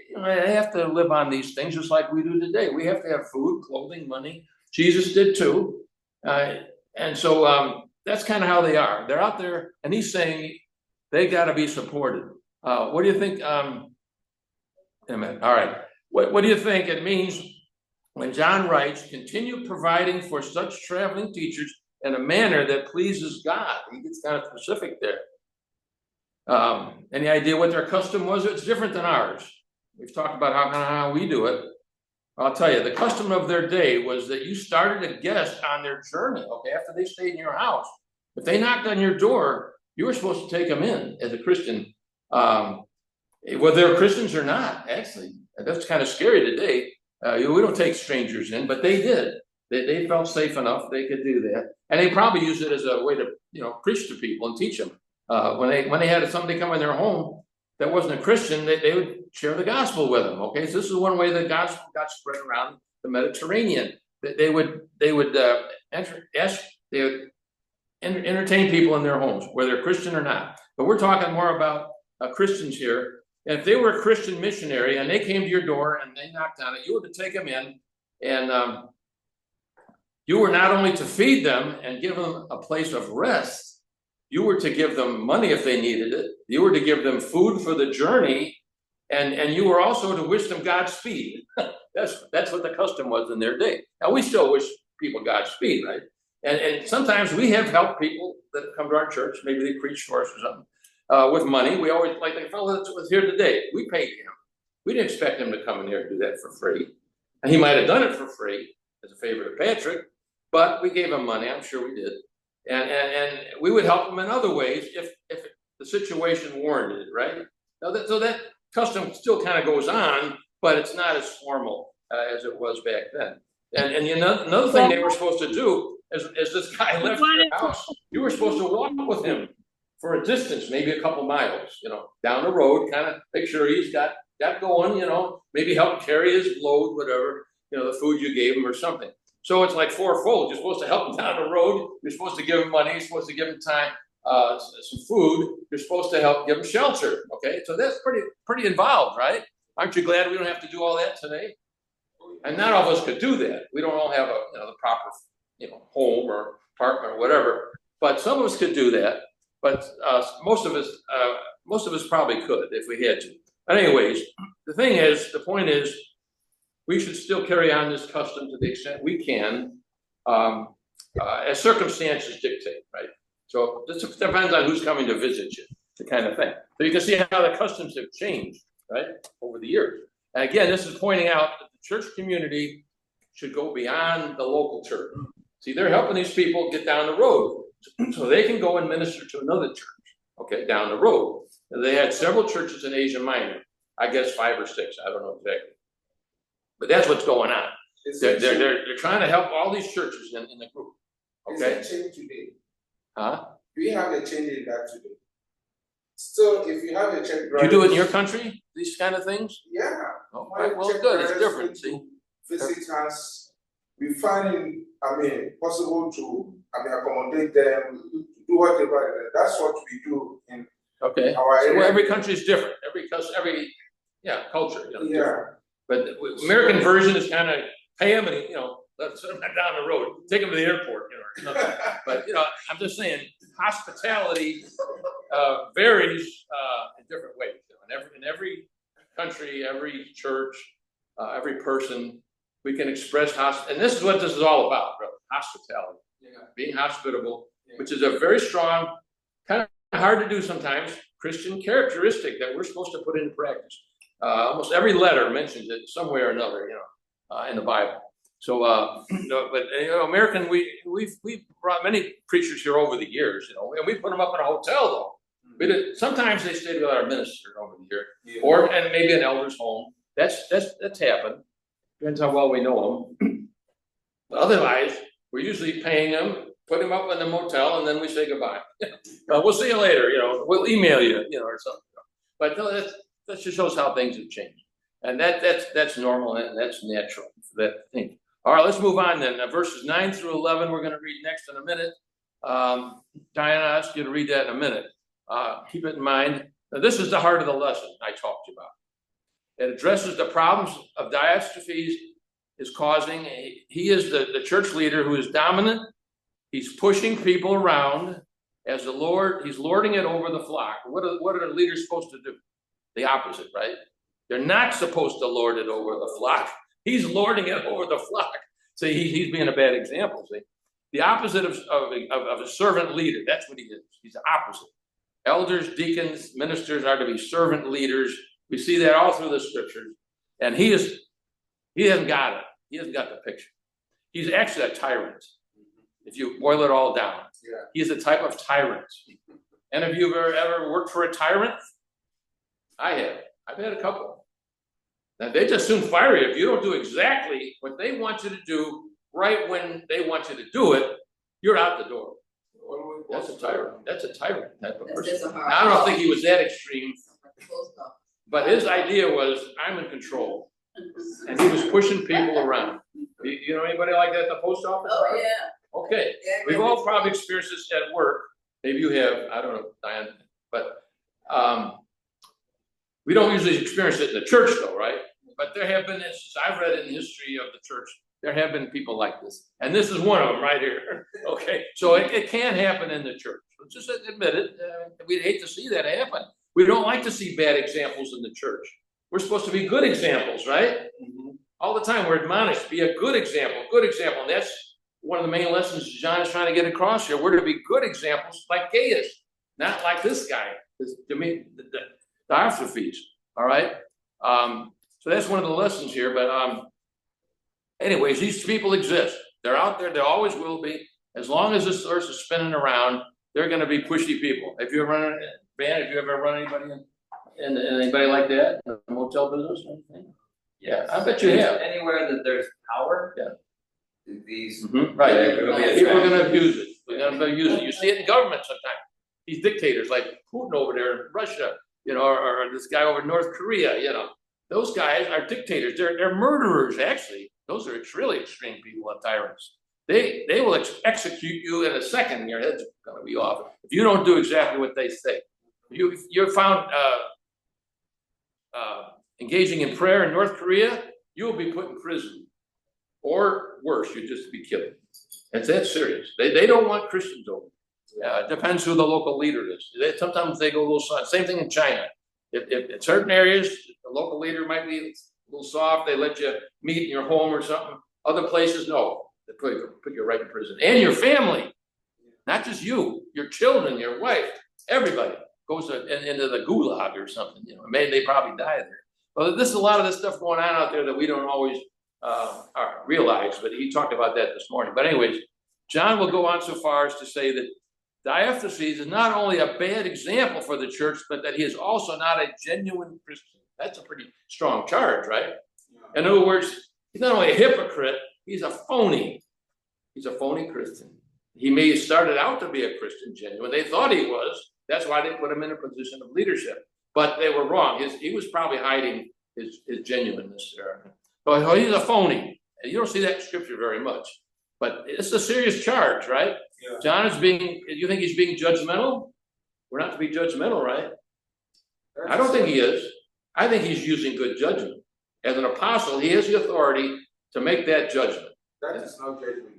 have to live on these things just like we do today. We have to have food, clothing, money. Jesus did too. And so that's kind of how they are. They're out there, and he's saying they got to be supported. What do you think? All right. What do you think it means when John writes, continue providing for such traveling teachers in a manner that pleases God? He gets kind of specific there. Any idea what their custom was? It's different than ours. We've talked about how we do it. I'll tell you, the custom of their day was that you started a guest on their journey, okay, after they stayed in your house. If they knocked on your door, you were supposed to take them in as a Christian, whether they're Christians or not, actually. That's kind of scary today. We don't take strangers in, but they did. They felt safe enough they could do that. And they probably used it as a way to, preach to people and teach them. When they had somebody come in their home that wasn't a Christian, they would share the gospel with them. Okay, so this is one way the gospel got spread around the Mediterranean. They would entertain people in their homes, whether Christian or not. But we're talking more about Christians here. And if they were a Christian missionary and they came to your door and they knocked on it, you were to take them in, and you were not only to feed them and give them a place of rest, you were to give them money if they needed it. You were to give them food for the journey, and you were also to wish them Godspeed. That's what the custom was in their day. Now, we still wish people Godspeed, right? And sometimes we have helped people that come to our church. Maybe they preach for us or something with money. We always like the fellow that was here today. We paid him. We didn't expect him to come in here and do that for free. And he might have done it for free as a favor to Patrick, but we gave him money. I'm sure we did. And we would help them in other ways if the situation warranted it, right? So that custom still kind of goes on, but it's not as formal as it was back then. And another thing they were supposed to do, as this guy left their house, you were supposed to walk with him for a distance, maybe a couple miles, down the road, kind of make sure he's got going, maybe help carry his load, whatever, the food you gave him or something. So it's like fourfold. You're supposed to help him down the road. You're supposed to give him money. You're supposed to give him time, some food. You're supposed to help give him shelter. Okay, so that's pretty involved, right? Aren't you glad we don't have to do all that today? And not all of us could do that. We don't all have the proper, home or apartment or whatever. But some of us could do that. But most of us probably could if we had to. But anyways, the point is, we should still carry on this custom to the extent we can, as circumstances dictate, right? So this depends on who's coming to visit you, the kind of thing. So you can see how the customs have changed, right, over the years. And again, this is pointing out that the church community should go beyond the local church. See, they're helping these people get down the road so they can go and minister to another church, okay, down the road. And they had several churches in Asia Minor, I guess 5 or 6, I don't know exactly. But that's what's going on. They're trying to help all these churches in the group. Okay. Is it change today? Huh? Do you have a change in that today? So if you have a check You do it in your country, these kind of things? Yeah. Oh, right. Well, good. It's different. See, Visit us. We find it, possible to, accommodate them, do whatever. That's what we do in okay. our area. So every country is different. Every culture. Yeah. But the American version is kind of pay them and let's send them down the road, take them to the airport, or something. But I'm just saying, hospitality varies in different ways. In every country, every church, every person, we can express and this is what this is all about, brother. Hospitality, being hospitable, which is a very strong, kind of hard to do sometimes, Christian characteristic that we're supposed to put into practice. Almost every letter mentions it some way or another, in the Bible. So, but American, we've brought many preachers here over the years, and we put them up in a hotel though. Sometimes they stayed with our minister over the year, and maybe an elder's home. That's happened. Depends how well we know them. But otherwise, we're usually paying them, put them up in the motel, and then we say goodbye. We'll see you later. We'll email you, or something. But no, that just shows how things have changed, and that's normal and that's natural for that thing. All right, let's move on then. Verses 9 through 11, we're going to read next in a minute. Diana, I'll ask you to read that in a minute. Keep it in mind. Now, this is the heart of the lesson I talked about. It addresses the problems of Diotrephes is causing. He is the church leader who is dominant. He's pushing people around as the Lord. He's lording it over the flock. What are the leaders supposed to do? The opposite, right? They're not supposed to lord it over the flock. He's lording it over the flock. See, he's being a bad example, see. The opposite of a servant leader, that's what he is. He's the opposite. Elders, deacons, ministers are to be servant leaders. We see that all through the scriptures. And he hasn't got it. He hasn't got the picture. He's actually a tyrant. If you boil it all down. Yeah. He's a type of tyrant. And have you ever worked for a tyrant? I have. I've had a couple. Now they just soon fire you if you don't do exactly what they want you to do right when they want you to do it. You're out the door. That's a tyrant. That's a tyrant type of That's person. just a hard. Now, I don't think he was that extreme, Post office. but his idea was, I'm in control, and he was pushing people around. You know anybody like that at the post office? Oh, yeah. Okay, Yeah, we've yeah, all it's- probably experienced this at work. Maybe you have. I don't know, Diane, but we don't usually experience it in the church, though, right? But there have been instances I've read in the history of the church. There have been people like this, and this is one of them right here. Okay, so it can happen in the church. Let's just admit it. We'd hate to see that happen. We don't like to see bad examples in the church. We're supposed to be good examples, right? All the time we're admonished to be a good example, And that's one of the main lessons John is trying to get across here. We're to be good examples like Gaius, not like this guy, the Diotrephes, all right? So that's one of the lessons here, but anyways, these people exist. They're out there, they always will be. As long as this earth is spinning around, they're gonna be pushy people. Have you ever run anybody in anybody like that? In the motel business or anything? Yes. I bet you have. Anywhere that there's power. Yeah. These. Right, They're gonna be people are attracted. gonna abuse it. They're gonna abuse it. You see it in government sometimes. These dictators like Putin over there in Russia, or this guy over in North Korea, those guys are dictators. They're murderers, actually. Those are really extreme people and tyrants. They will execute you in a second. Your head's gonna be off if you don't do exactly what they say. You're found engaging in prayer in North Korea, you will be put in prison, or worse, you'll just be killed. It's that serious. They don't want Christians over. It depends who the local leader is. Sometimes they go a little soft. Same thing in China. If in certain areas, the local leader might be a little soft. They let you meet in your home or something. Other places, no. They put you right in prison. And your family, not just you, your children, your wife, everybody goes into the gulag or something. They probably die there. Well, there's a lot of this stuff going on out there that we don't always realize. But he talked about that this morning. But anyways, John will go on so far as to say that Diotrephes is not only a bad example for the church, but that he is also not a genuine Christian. That's a pretty strong charge, right? In other words, he's not only a hypocrite, he's a phony. He's a phony Christian. He may have started out to be a Christian, genuine. They thought he was. That's why they put him in a position of leadership. But they were wrong. He was probably hiding his genuineness there. So he's a phony. And you don't see that in scripture very much. But it's a serious charge, right? Yeah. John is you think he's being judgmental? We're not to be judgmental, right? I don't think he is. I think he's using good judgment. As an apostle, he has the authority to make that judgment. That is not judgment.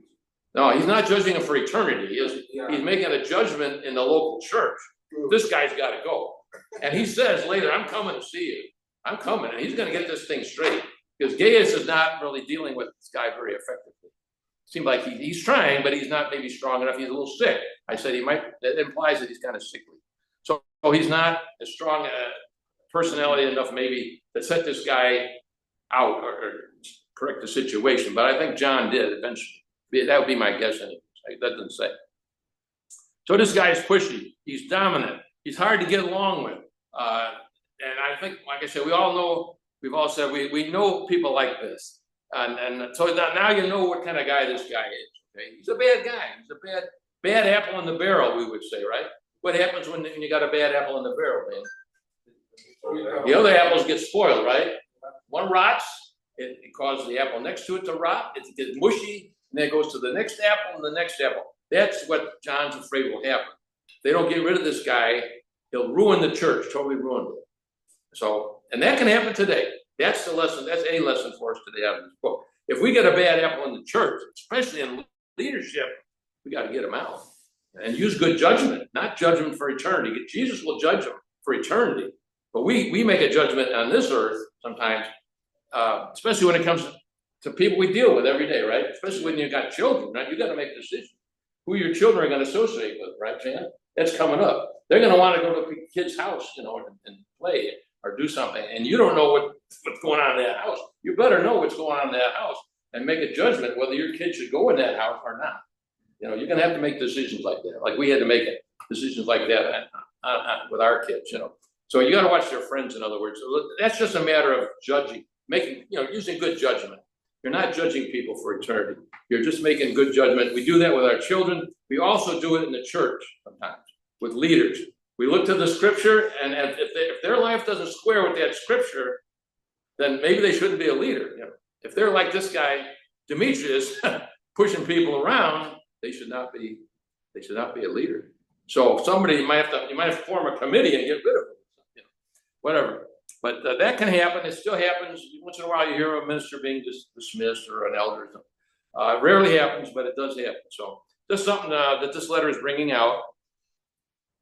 No, he's not judging him for eternity. Yeah. He's making a judgment in the local church. True. This guy's got to go. And he says later, I'm coming to see you. I'm coming. And he's going to get this thing straight. Because Gaius is not really dealing with this guy very effectively. Seems like he's trying, but he's not maybe strong enough. He's a little sick. I said that implies that he's kind of sickly. So he's not a strong personality enough maybe to set this guy out or correct the situation. But I think John did eventually. That would be my guess anyways. That doesn't say. So this guy is pushy. He's dominant. He's hard to get along with. And I think, like I said, we've all said we know people like this. And so now you know what kind of guy this guy is. Okay? He's a bad guy. He's a bad apple in the barrel, we would say, right? What happens when you got a bad apple in the barrel, man? The other apples get spoiled, right? One rots, it causes the apple next to it to rot, it gets mushy, and then it goes to the next apple and the next apple. That's what John's afraid will happen. If they don't get rid of this guy, he'll ruin the church, totally ruin it. So, and that can happen today. That's the lesson, that's a lesson for us today out of this book. If we get a bad apple in the church, especially in leadership, we got to get them out. And use good judgment, not judgment for eternity. Jesus will judge them for eternity. But we make a judgment on this earth sometimes, especially when it comes to people we deal with every day, right? Especially when you've got children, right? You got to make decisions who your children are going to associate with, right, Jan? That's coming up. They're going to want to go to a kid's house, you know, and play or do something, and you don't know what's going on in that house. You better know what's going on in that house and make a judgment whether your kid should go in that house or not. You know, you're going to have to make decisions like that. Like we had to make decisions like that with our kids, you know. So you got to watch their friends, in other words. That's just a matter of judging, making, you know, using good judgment. You're not judging people for eternity. You're just making good judgment. We do that with our children. We also do it in the church sometimes with leaders. We look to the scripture, and if their life doesn't square with that scripture, then maybe they shouldn't be a leader. You know, if they're like this guy Demetrius, pushing people around, they should not be a leader. So you might have to form a committee and get rid of them. You know, whatever. But that can happen. It still happens. Once in a while, you hear a minister being dismissed or an elder. It rarely happens, but it does happen. So just something that this letter is bringing out.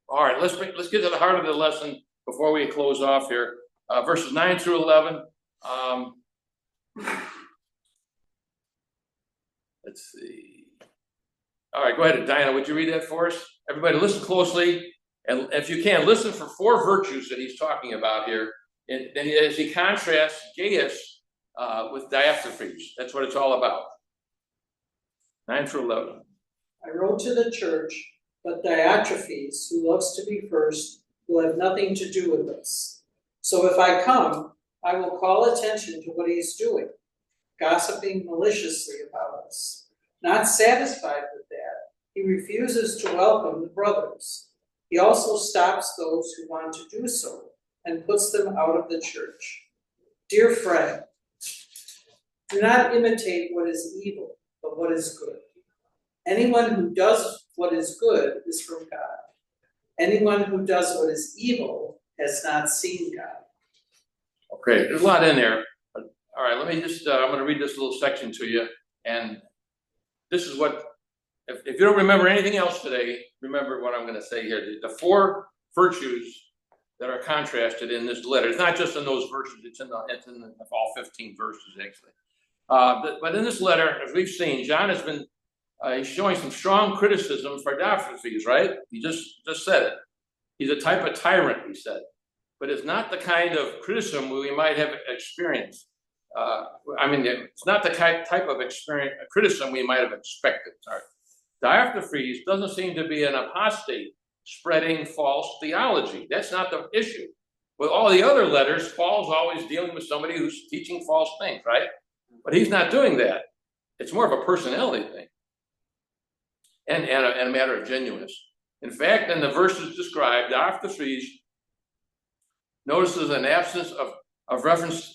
All right, let's get to the heart of the lesson before we close off here. Verses 9 through 11. Let's see. All right, go ahead, Diana. Would you read that for us? Everybody, listen closely, and if you can, listen for 4 virtues that he's talking about here. And as he contrasts Gaius with Diotrephes, that's what it's all about. 9 through 11. I wrote to the church, but Diotrephes, who loves to be first, will have nothing to do with us. So if I come, I will call attention to what he is doing, gossiping maliciously about us. Not satisfied with that, he refuses to welcome the brothers. He also stops those who want to do so and puts them out of the church. Dear friend, do not imitate what is evil, but what is good. Anyone who does what is good is from God. Anyone who does what is evil has not seen God. Okay, there's a lot in there. All right, let me just, I'm going to read this little section to you. And this is what, if you don't remember anything else today, remember what I'm going to say here. The 4 virtues that are contrasted in this letter. It's not just in those verses, it's in all 15 verses, actually. But in this letter, as we've seen, John has been he's showing some strong criticism for Diotrephes, right? He just said it. He's a type of tyrant, he said. But it's not the kind of criticism we might have experienced. It's not the type of criticism we might have expected. Sorry. Diotrephes doesn't seem to be an apostate spreading false theology. That's not the issue. With all the other letters, Paul's always dealing with somebody who's teaching false things, right? But he's not doing that. It's more of a personality thing and a matter of genuineness. In fact, in the verses described, Diotrephes notices an absence of reference.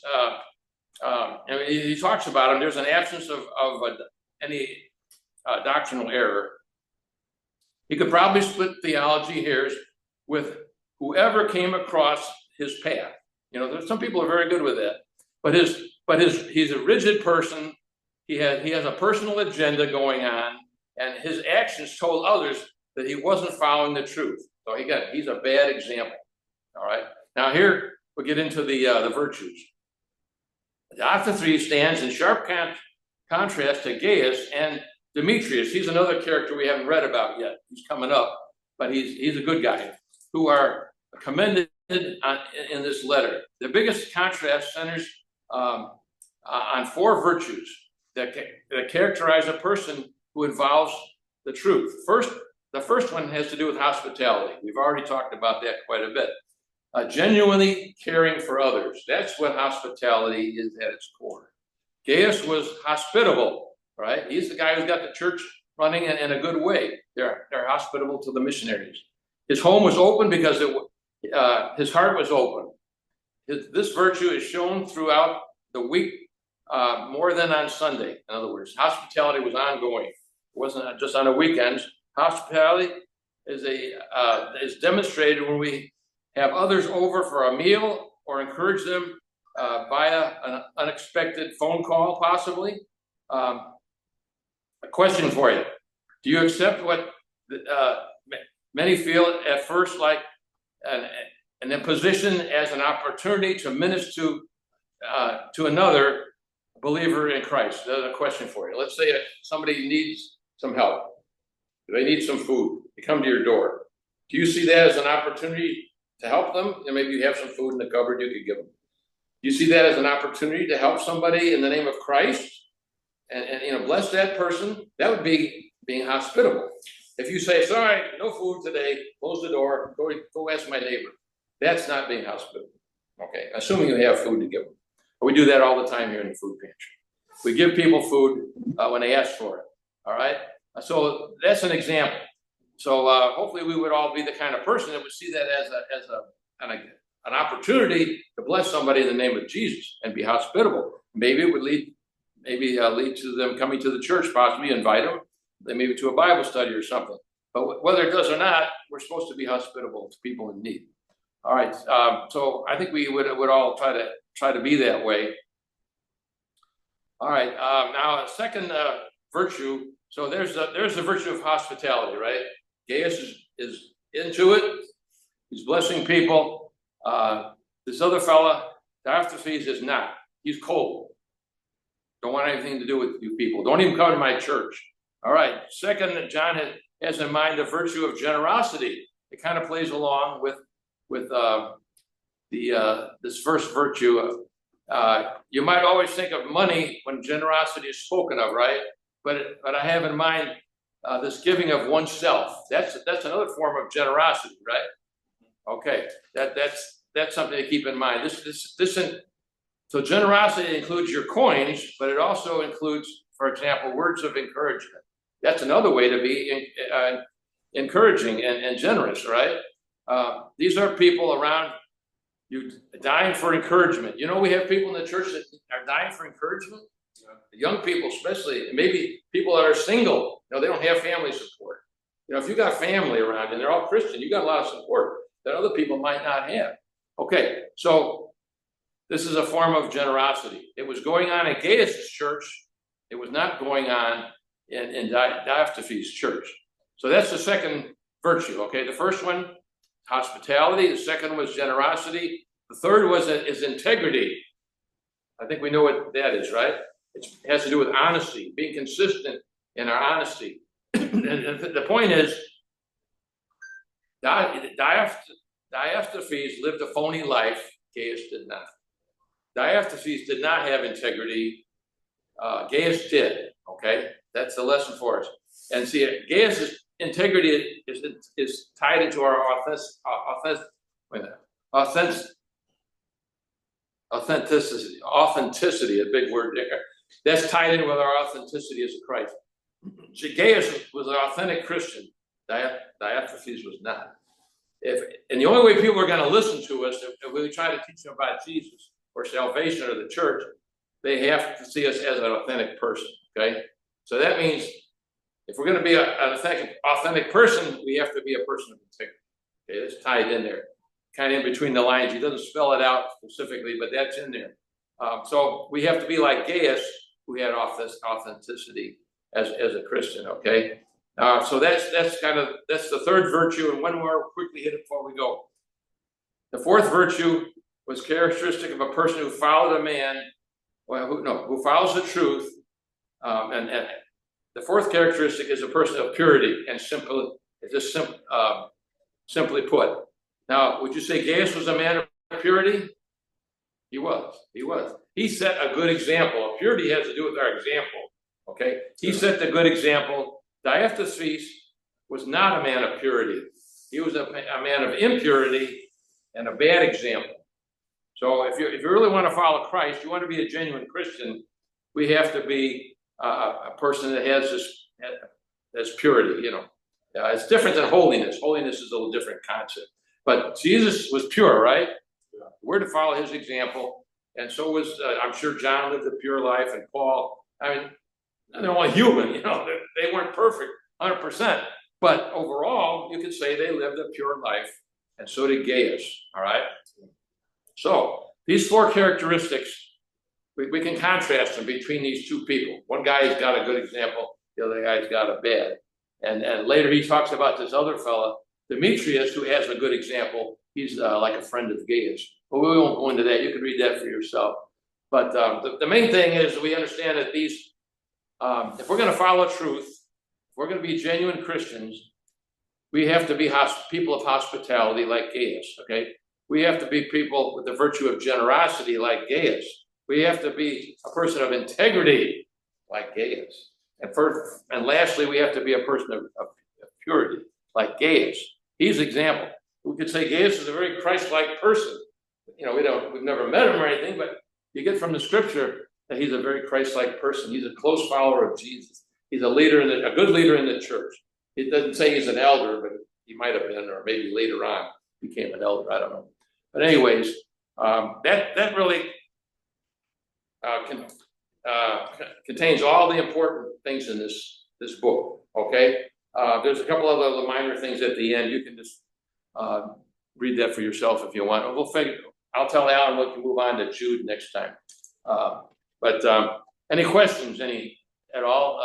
He talks about him. There's an absence of any doctrinal error. He could probably split theology hairs with whoever came across his path. You know, there's some people are very good with that. But he's a rigid person. He has a personal agenda going on, and his actions told others that he wasn't following the truth. So he's a bad example. All right. Now here we'll get into the virtues. Diotrephes stands in sharp contrast to Gaius and Demetrius. He's another character we haven't read about yet. He's coming up, but he's a good guy, who are commended in this letter. The biggest contrast centers on 4 virtues that characterize a person who involves the truth. The first one has to do with hospitality. We've already talked about that quite a bit. Genuinely caring for others. That's what hospitality is at its core. Gaius was hospitable, right? He's the guy who's got the church running in a good way. They're hospitable to the missionaries. His home was open because his heart was open. This virtue is shown throughout the week more than on Sunday. In other words, hospitality was ongoing. It wasn't just on the weekends. Hospitality is demonstrated when we have others over for a meal or encourage them via an unexpected phone call, possibly. A question for you. Do you accept what many feel at first like an imposition as an opportunity to minister to another believer in Christ? That's a question for you. Let's say somebody needs some help. They need some food. They come to your door. Do you see that as an opportunity to help them? And maybe you have some food in the cupboard you could give them. Do you see that as an opportunity to help somebody in the name of Christ and bless that person? That would be being hospitable. If you say, sorry, no food today, close the door, go ask my neighbor. That's not being hospitable. Okay, assuming you have food to give them. But we do that all the time here in the food pantry. We give people food when they ask for it. All right, so that's an example. So hopefully we would all be the kind of person that would see that as an opportunity to bless somebody in the name of Jesus and be hospitable. Maybe it would lead to them coming to the church, possibly invite them, maybe to a Bible study or something. But whether it does or not, we're supposed to be hospitable to people in need. All right, so I think we would all try to be that way. All right, now a second virtue. So there's the virtue of hospitality, right? Gaius is into it. He's blessing people. This other fella, Diotrephes, is not. He's cold. Don't want anything to do with you people. Don't even come to my church. All right. Second, John has in mind the virtue of generosity. It kind of plays along with this first virtue. You might always think of money when generosity is spoken of, right? But I have in mind this giving of oneself. That's another form of generosity, right? Okay, that's something to keep in mind. So generosity includes your coins, but it also includes, for example, words of encouragement. That's another way to be encouraging and generous, right? These are people around you dying for encouragement. You know, we have people in the church that are dying for encouragement. Young people, especially, maybe people that are single. You know, they don't have family support. You know, if you got family around and they're all Christian, you got a lot of support that other people might not have. Okay, so this is a form of generosity. It was going on in Gaius' church. It was not going on in Diotrephes' church. So that's the second virtue. Okay, the first one, hospitality. The second was generosity. The third is integrity. I think we know what that is, right? It has to do with honesty, being consistent in our honesty. And the point is, Diotrephes lived a phony life. Gaius did not. Diotrephes did not have integrity. Gaius did. Okay, that's the lesson for us. And see, Gaius' integrity is tied into our authenticity, a big word there. That's tied in with our authenticity as a Christ. Gaius was an authentic Christian. Diotrephes was not. And the only way people are going to listen to us if we try to teach them about Jesus or salvation or the church, they have to see us as an authentic person. Okay, so that means if we're going to be an authentic person, we have to be a person of integrity. Okay, it's tied in there, kind of in between the lines. He doesn't spell it out specifically, but that's in there. So we have to be like Gaius, who had authenticity as a Christian. Okay, so that's the third virtue, and one more quickly hit it before we go. The fourth virtue was characteristic of a person who followed a man, who follows the truth, and the fourth characteristic is a person of purity and simply put. Now, would you say Gaius was a man of purity? He was. He set a good example. Purity has to do with our example. Okay, he set the good example. Diotrephes was not a man of purity. He was a man of impurity and a bad example. So if you really want to follow Christ, you want to be a genuine Christian, we have to be a person that has this purity. You know, it's different than holiness. Holiness is a little different concept. But Jesus was pure, right? We're to follow his example, and so was I'm sure John lived a pure life, and Paul. I mean, they're all human. You know, they weren't perfect, 100%. But overall, you could say they lived a pure life, and so did Gaius. All right. So these four characteristics, we can contrast them between these two people. One guy's got a good example, the other guy's got a bad. And later he talks about this other fella, Demetrius, who has a good example. He's like a friend of Gaius. But we won't go into that. You can read that for yourself. But the main thing is we understand that these, if we're gonna follow truth, if we're gonna be genuine Christians, we have to be people of hospitality like Gaius, okay? We have to be people with the virtue of generosity like Gaius. We have to be a person of integrity like Gaius. And lastly, we have to be a person of purity like Gaius. He's an example. We could say Gaius is a very Christ-like person. You know, we've never met him or anything, but you get from the scripture that he's a very Christ-like person. He's a close follower of Jesus. He's a leader a good leader in the church. It doesn't say he's an elder, but he might have been, or maybe later on became an elder. I don't know. But anyways, that really contains all the important things in this book. Okay, there's a couple of other minor things at the end. You can just read that for yourself if you want. I'll tell Alan we can move on to Jude next time. But any questions, at all?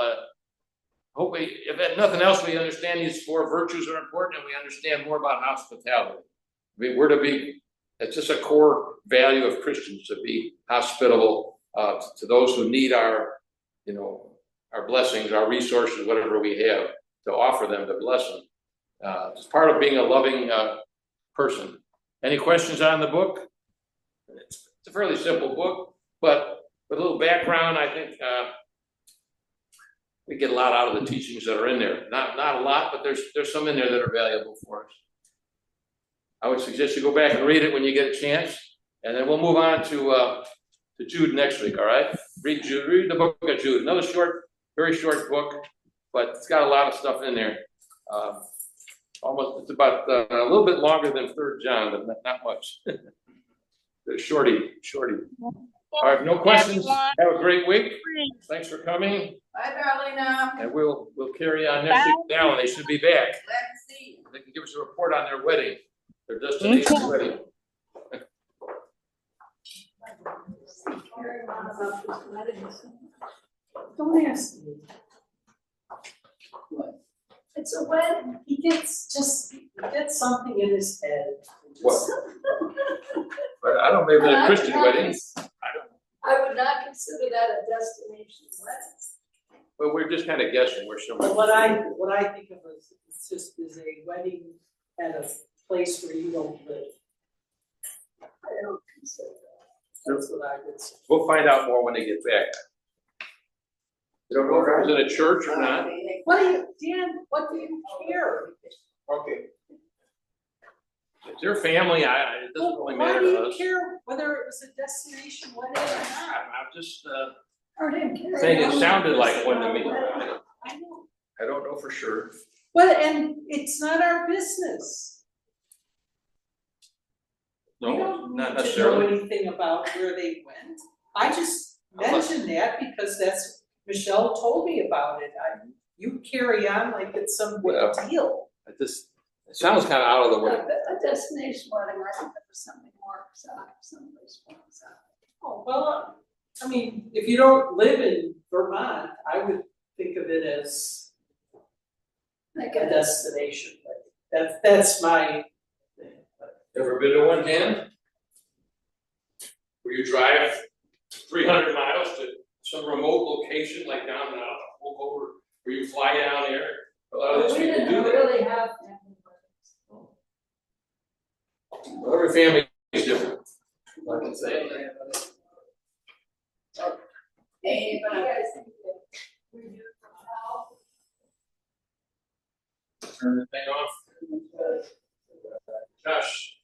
Hope if nothing else, we understand these 4 virtues are important, and we understand more about hospitality. I mean, it's just a core value of Christians to be hospitable to those who need our blessings, our resources, whatever we have, to offer them, to bless them. It's part of being a loving person. Any questions on the book? It's a fairly simple book, but with a little background, I think we get a lot out of the teachings that are in there. Not a lot, but there's some in there that are valuable for us. I would suggest you go back and read it when you get a chance, and then we'll move on to Jude next week. All right, read the book of Jude. Another very short book, but it's got a lot of stuff in there. It's about a little bit longer than 3rd John, but not much. Shorty. All right, no questions. Have a great week. Thanks for coming. Bye, Darlene. And we'll carry on next week now, and they should be back. Glad to see you. They can give us a report on their wedding, their destination wedding. Don't ask me. It's a wedding. He gets something in his head. What? But I don't, maybe a Christian wedding. I would not consider that a destination wedding. Well, we're just kind of guessing. We're sure. But what I think of is a wedding at a place where you don't live. I don't consider that. That's what I would say. We'll find out more when they get back. You don't know if it was in a church or not. What do you care? Okay. It's their family. It doesn't really Why matter do to you us. care whether it was a destination wedding or not? I'm just I didn't care. saying it sounded like one to me. I know. I don't know for sure. And it's not our business. We No, don't not need to necessarily. know anything about where they went. I just mentioned that because that's, Michelle told me about it. You carry on like it's some big Well, deal. It sounds kind of out of the way. A destination wedding, I think there was something more exotic, someplace more exotic. Oh, well, I mean, if you don't live in Vermont, I would think of it as Like a a destination, but that's my thing. But Ever been to one, Dan? Where you drive 300 miles to some remote location like down in over, where you fly down there? A lot of these we people do didn't that. really have family weddings. Well, every family is different. I can say. Hey, What do you guys think that we do for Turn the thing off. Josh.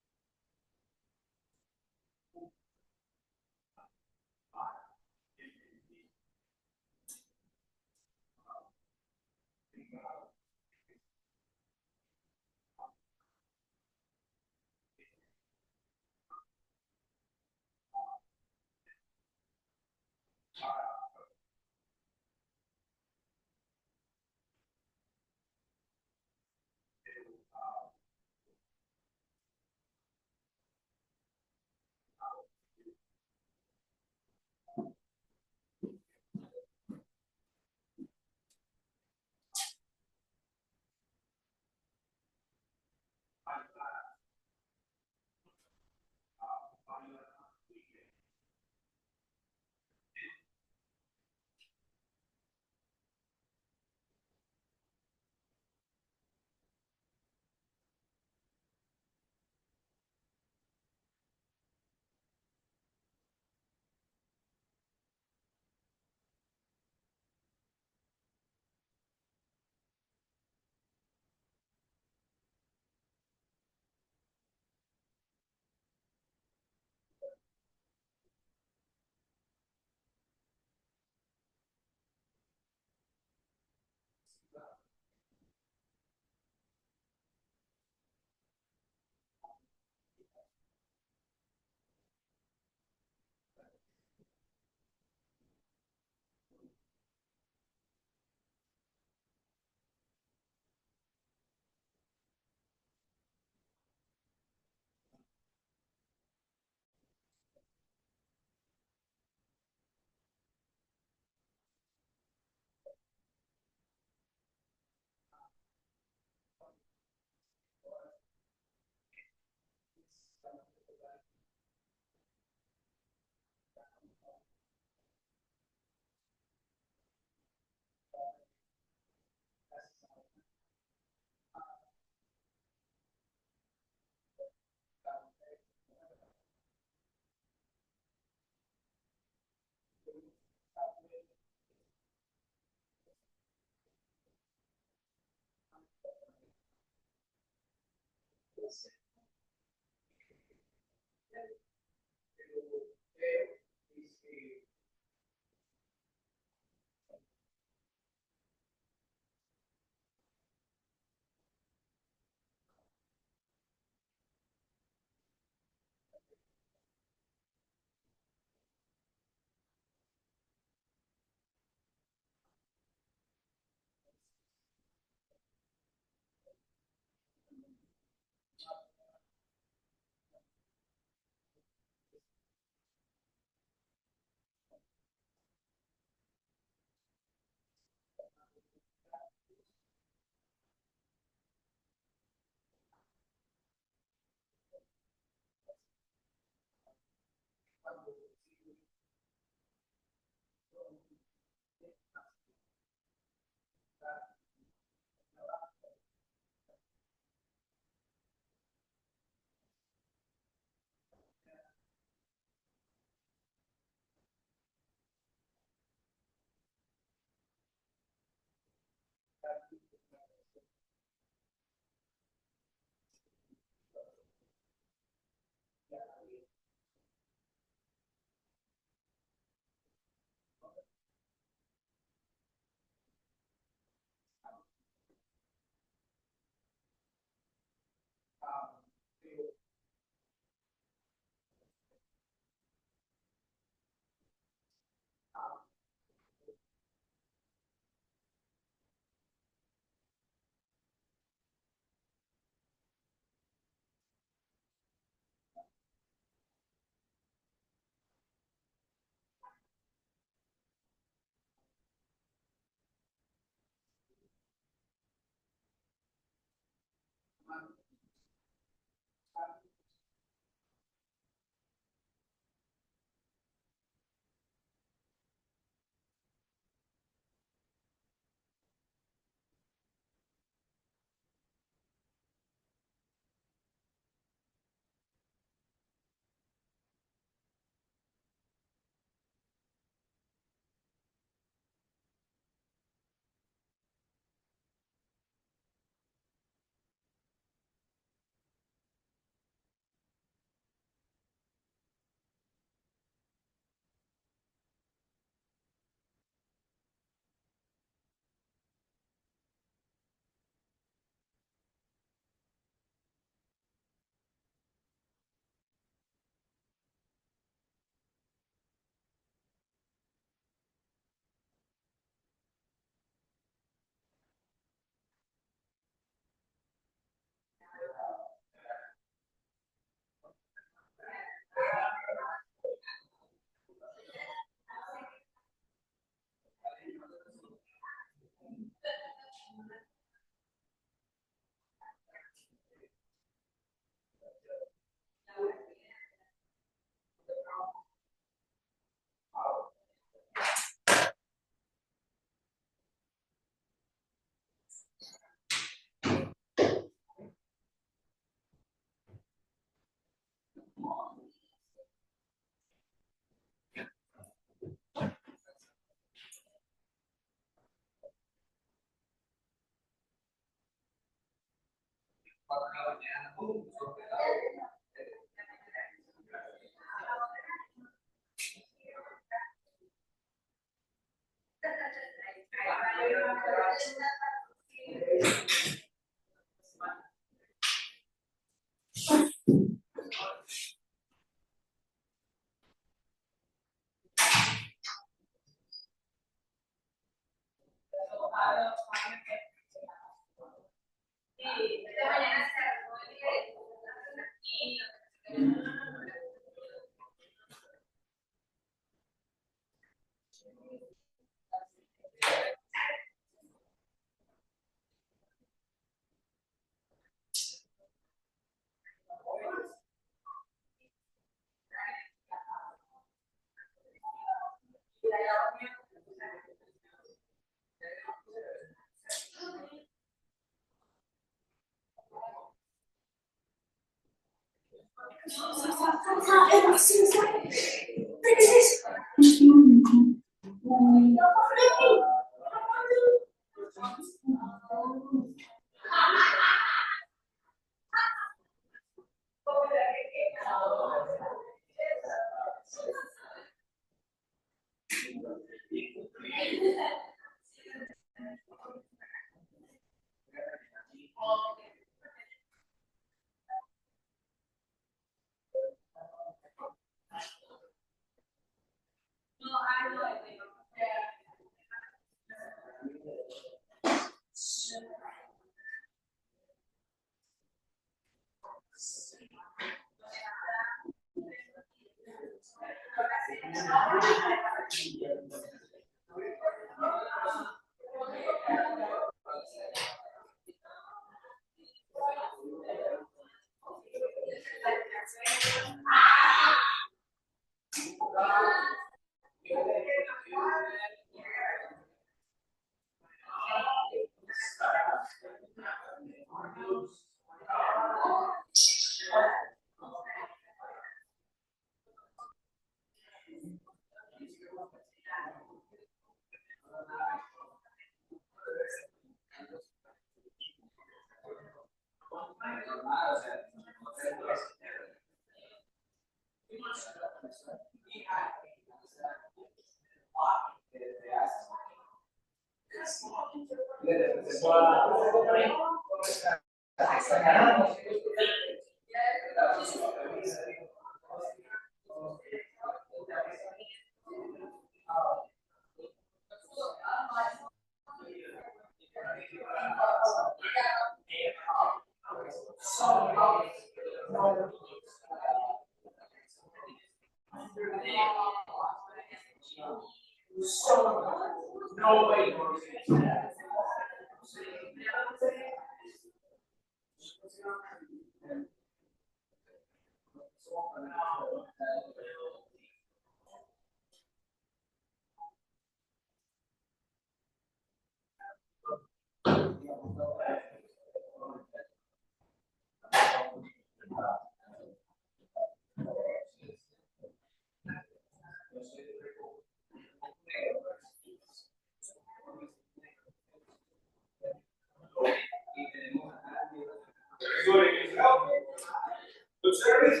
Good service?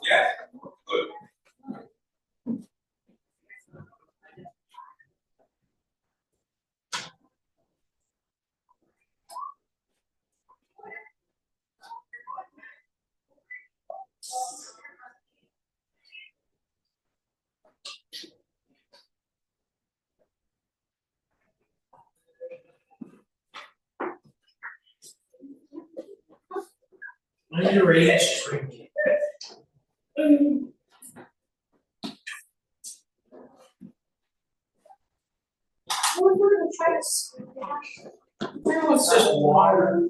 Yes? Good. Underage drinking. We're gonna try to. It's just water.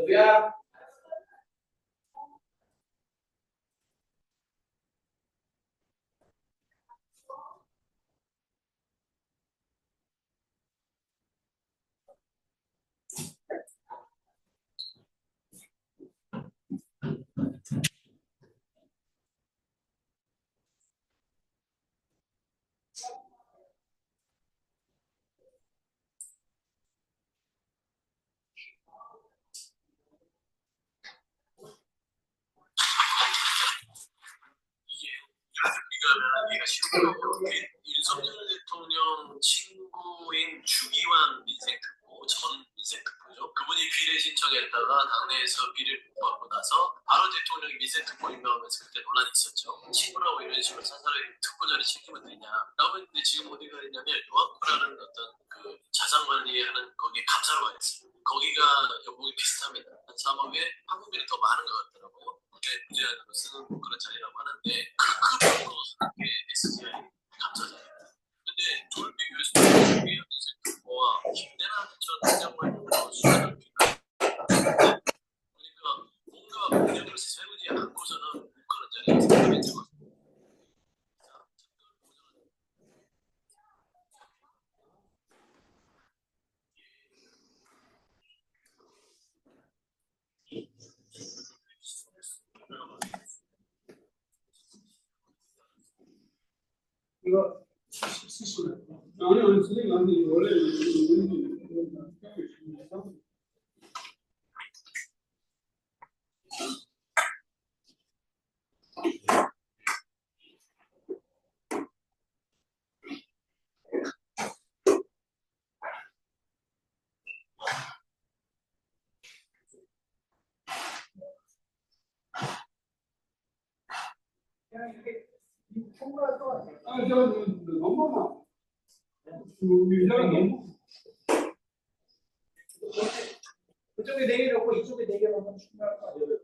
Yeah. 비교하면 이해가 쉬운 거예요. 윤석열 대통령 친구인 주기환 민생특보, 전 민생특보죠. 그분이 비례 신청했다가 당내에서 비례를 받고 나서 바로 대통령이 민생특보 임명하면서 그때 논란이 있었죠. 친구라고 이런 식으로 사설에 특보 자리 챙기면 되냐라고 했는데 지금 어디가 있냐면 요아코라는 어떤 그 자산 관리하는 거기에 감사로 가 있어요. 거기가 연봉이 비슷합니다. 한 3억에 한국인이 더 많은 것 같더라고요. 그게 무제한으로 쓰는 그런 자리라고 하는데 그 급으로 하는 게 SGI 감사자입니다. 근데 둘 비교해서 주기환 민생특보와 김대남 전 행정관으로 수준을 비교하는데 그러니까 뭔가 운영을 세우지 않고서는 못 가는 자리에서 특별히 잡았습니다. 이거 아니 선생님 아니 원래 아, 저 너무 유자가 너무 그쪽에 4개 넣고 이쪽에 4개 넣으면 충분할 거 아니에요?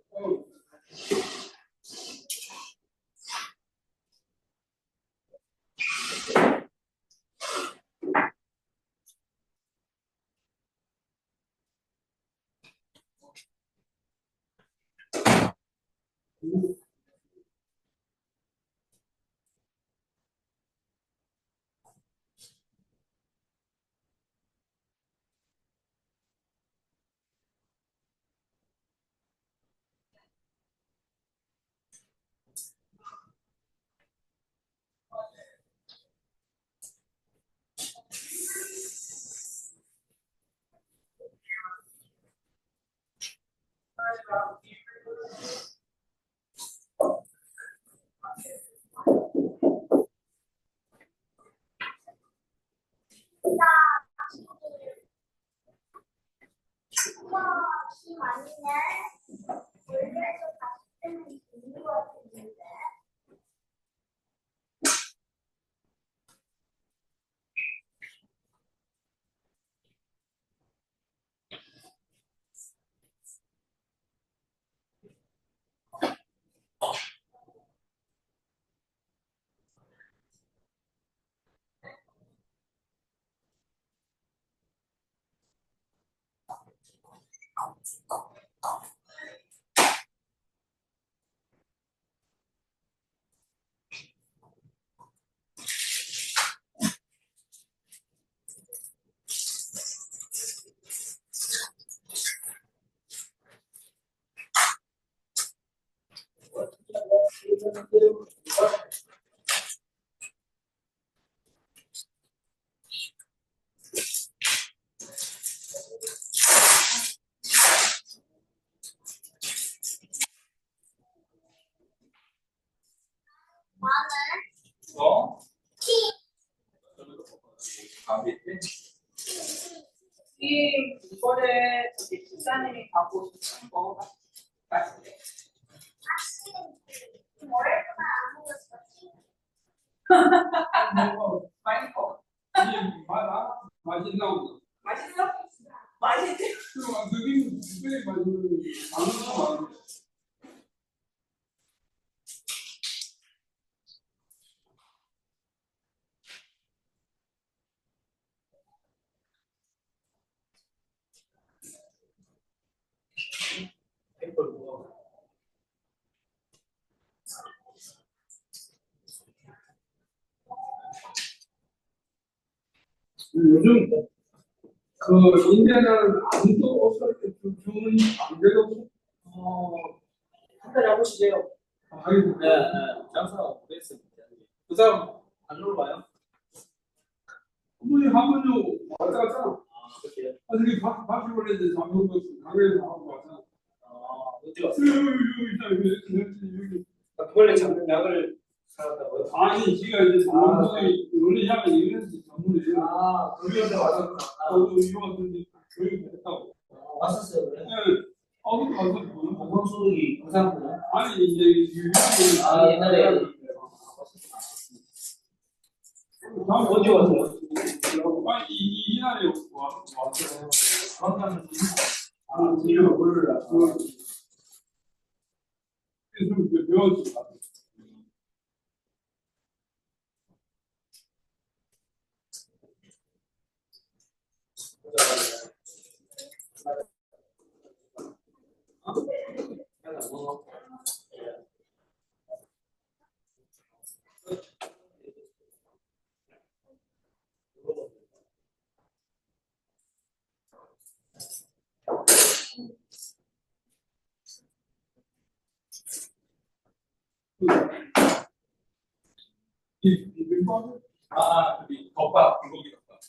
이번에 집사님이 갖고 싶은 거 맛있게. 많이 먹어. 맛있나? 맛있어? 맛있지? 그게 특별히 맛있는 요즘 그 인제는 아무도 없어 주는 안돼도 한 달에 한 번씩 해요. 아이고 네, 장사 오래 했습니다. 그 사람 안 놀러 와요? 한분이 왔다 갔잖아. 아, 그렇게요? 어떻게 밥을 원래는 장동도 강에서 하고 왔잖아. 어디 왔어요? 여기 바퀴벌레 잡는 약을 살았다고요? 아니 지가 이제 원래 향을 이래서 전문이에요. 아 그런데 왔었구나. 이거 이제 교육을 했다고. 왔었어요 그래? 네. 근데 와서 공공소득이 부산구나. 아니 이제 옛날에. 다음 언제 왔어요? 아니 이날에 왔어요. 정확하면 지금 몰라. 좀 배웠지. 덮밥, 불고기 덮밥.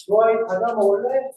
좋아이 과자 먹을래?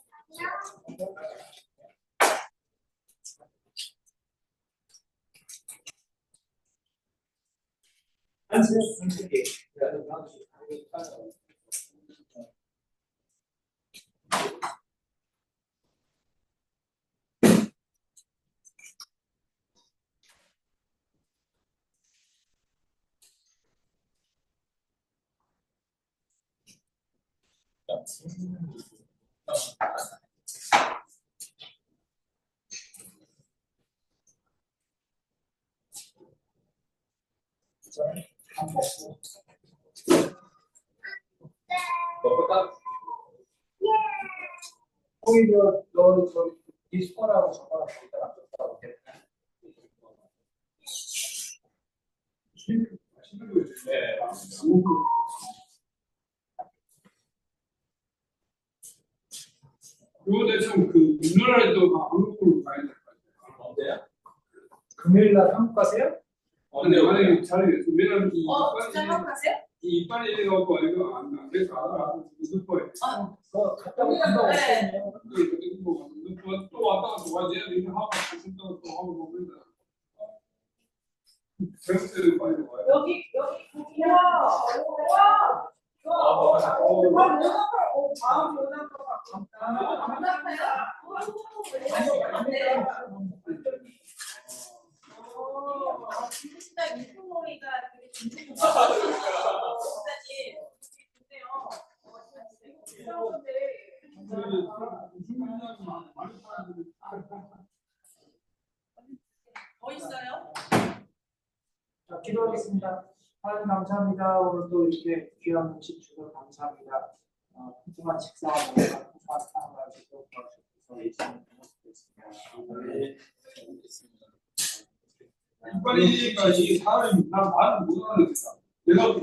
오히려 너 저기 이 숟가락하고 젓가락 거기다가 줬다고 해. 네. 그거 대충 그 금요일에도 한국으로 가야 될 것 같아요. 언제요? 금요일 날 한국 가세요? 근데 만약에 자리가 왜냐면 이 진짜 한국 가세요? 이 이빨이 돼갖고 이거 안 돼서 알아 무슨 거예요? 갔다 오고 또 왔다가 또 와야 돼. 이거 하고 갔다가 또 하고 먹는다. 배우들 빨리 와요. 여기 고기야. 와. 마음 변한 것 같다. 진짜 유튜버니까 되게 진짜님 뭐 있어요? 자, 기도하겠습니다. 하나님 감사합니다. 오늘도 이렇게 귀한 음식 주셔서 감사합니다. 푸짐한 식사하고 푸짐한 사랑을 주셔서 주셔서 예수님 고맙습니다. 이빨이니까 이게 사람이 말을 못 하겠다. 내가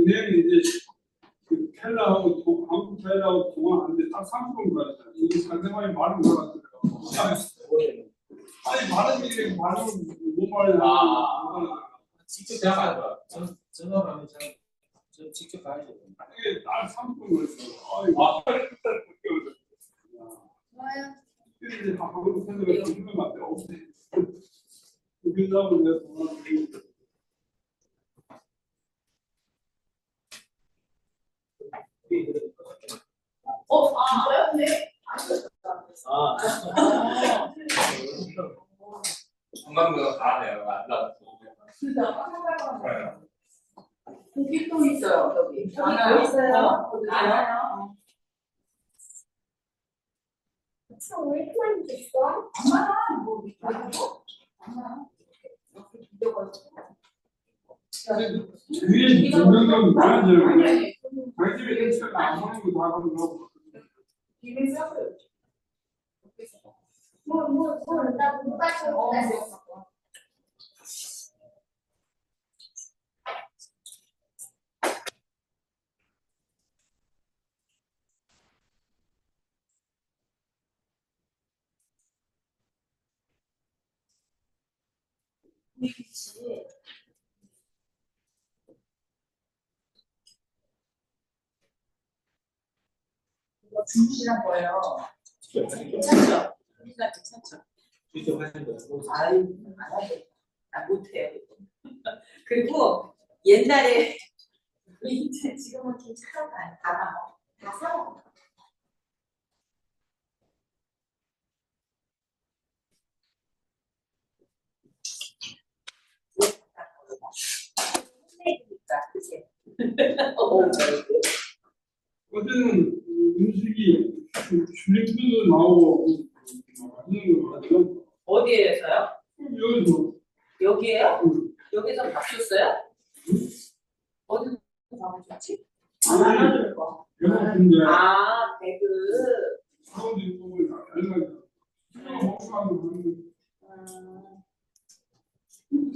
내일 이제 그 텔라하고 한국 텔라하고 통화하는데 딱 30분 걸렸잖아. 이 상대방이 말을 못 하겠더라고. 아니 말은 못 말이야. 직접 가야 전화하면 저 직접 가야 돼. 이게 날 3분 걸렸어. 아이 좋아요. 이제 다 하고 생각을 듣는 것 같아. 없지. 그다음에 내가 전화를 진짜요? 네. 건강도 잘하네요. 나. 고기 또 있어요, 여기. 많아요. 있어요. 많아요. 왜 이렇게 있어? 뭐, 위에 전명장 가야죠. 아니, 내 집에 괜찮아. 안 먹는 거다 하고. 비빔 싸줘요. 나 못가져. 그치. 이거 중시란 거예요. 괜찮죠? 우리가 괜찮죠? 직접 하신 거예요. 아유, 안 하죠. 안 못해요. 그리고 옛날에 이제 지금은 괜찮아. 다 사먹어. 혼내니까 그치? 어제는 음식이 줄리프도 나오고 맛있는 거 같아요. 어디에서요? 여기서 여기에요? 여기서 밥 줬어요? 어디서 밥을 줬지? 아니, 나눠줄 거. 배고픈데 아, 배그. 사람도 있고 알려줘.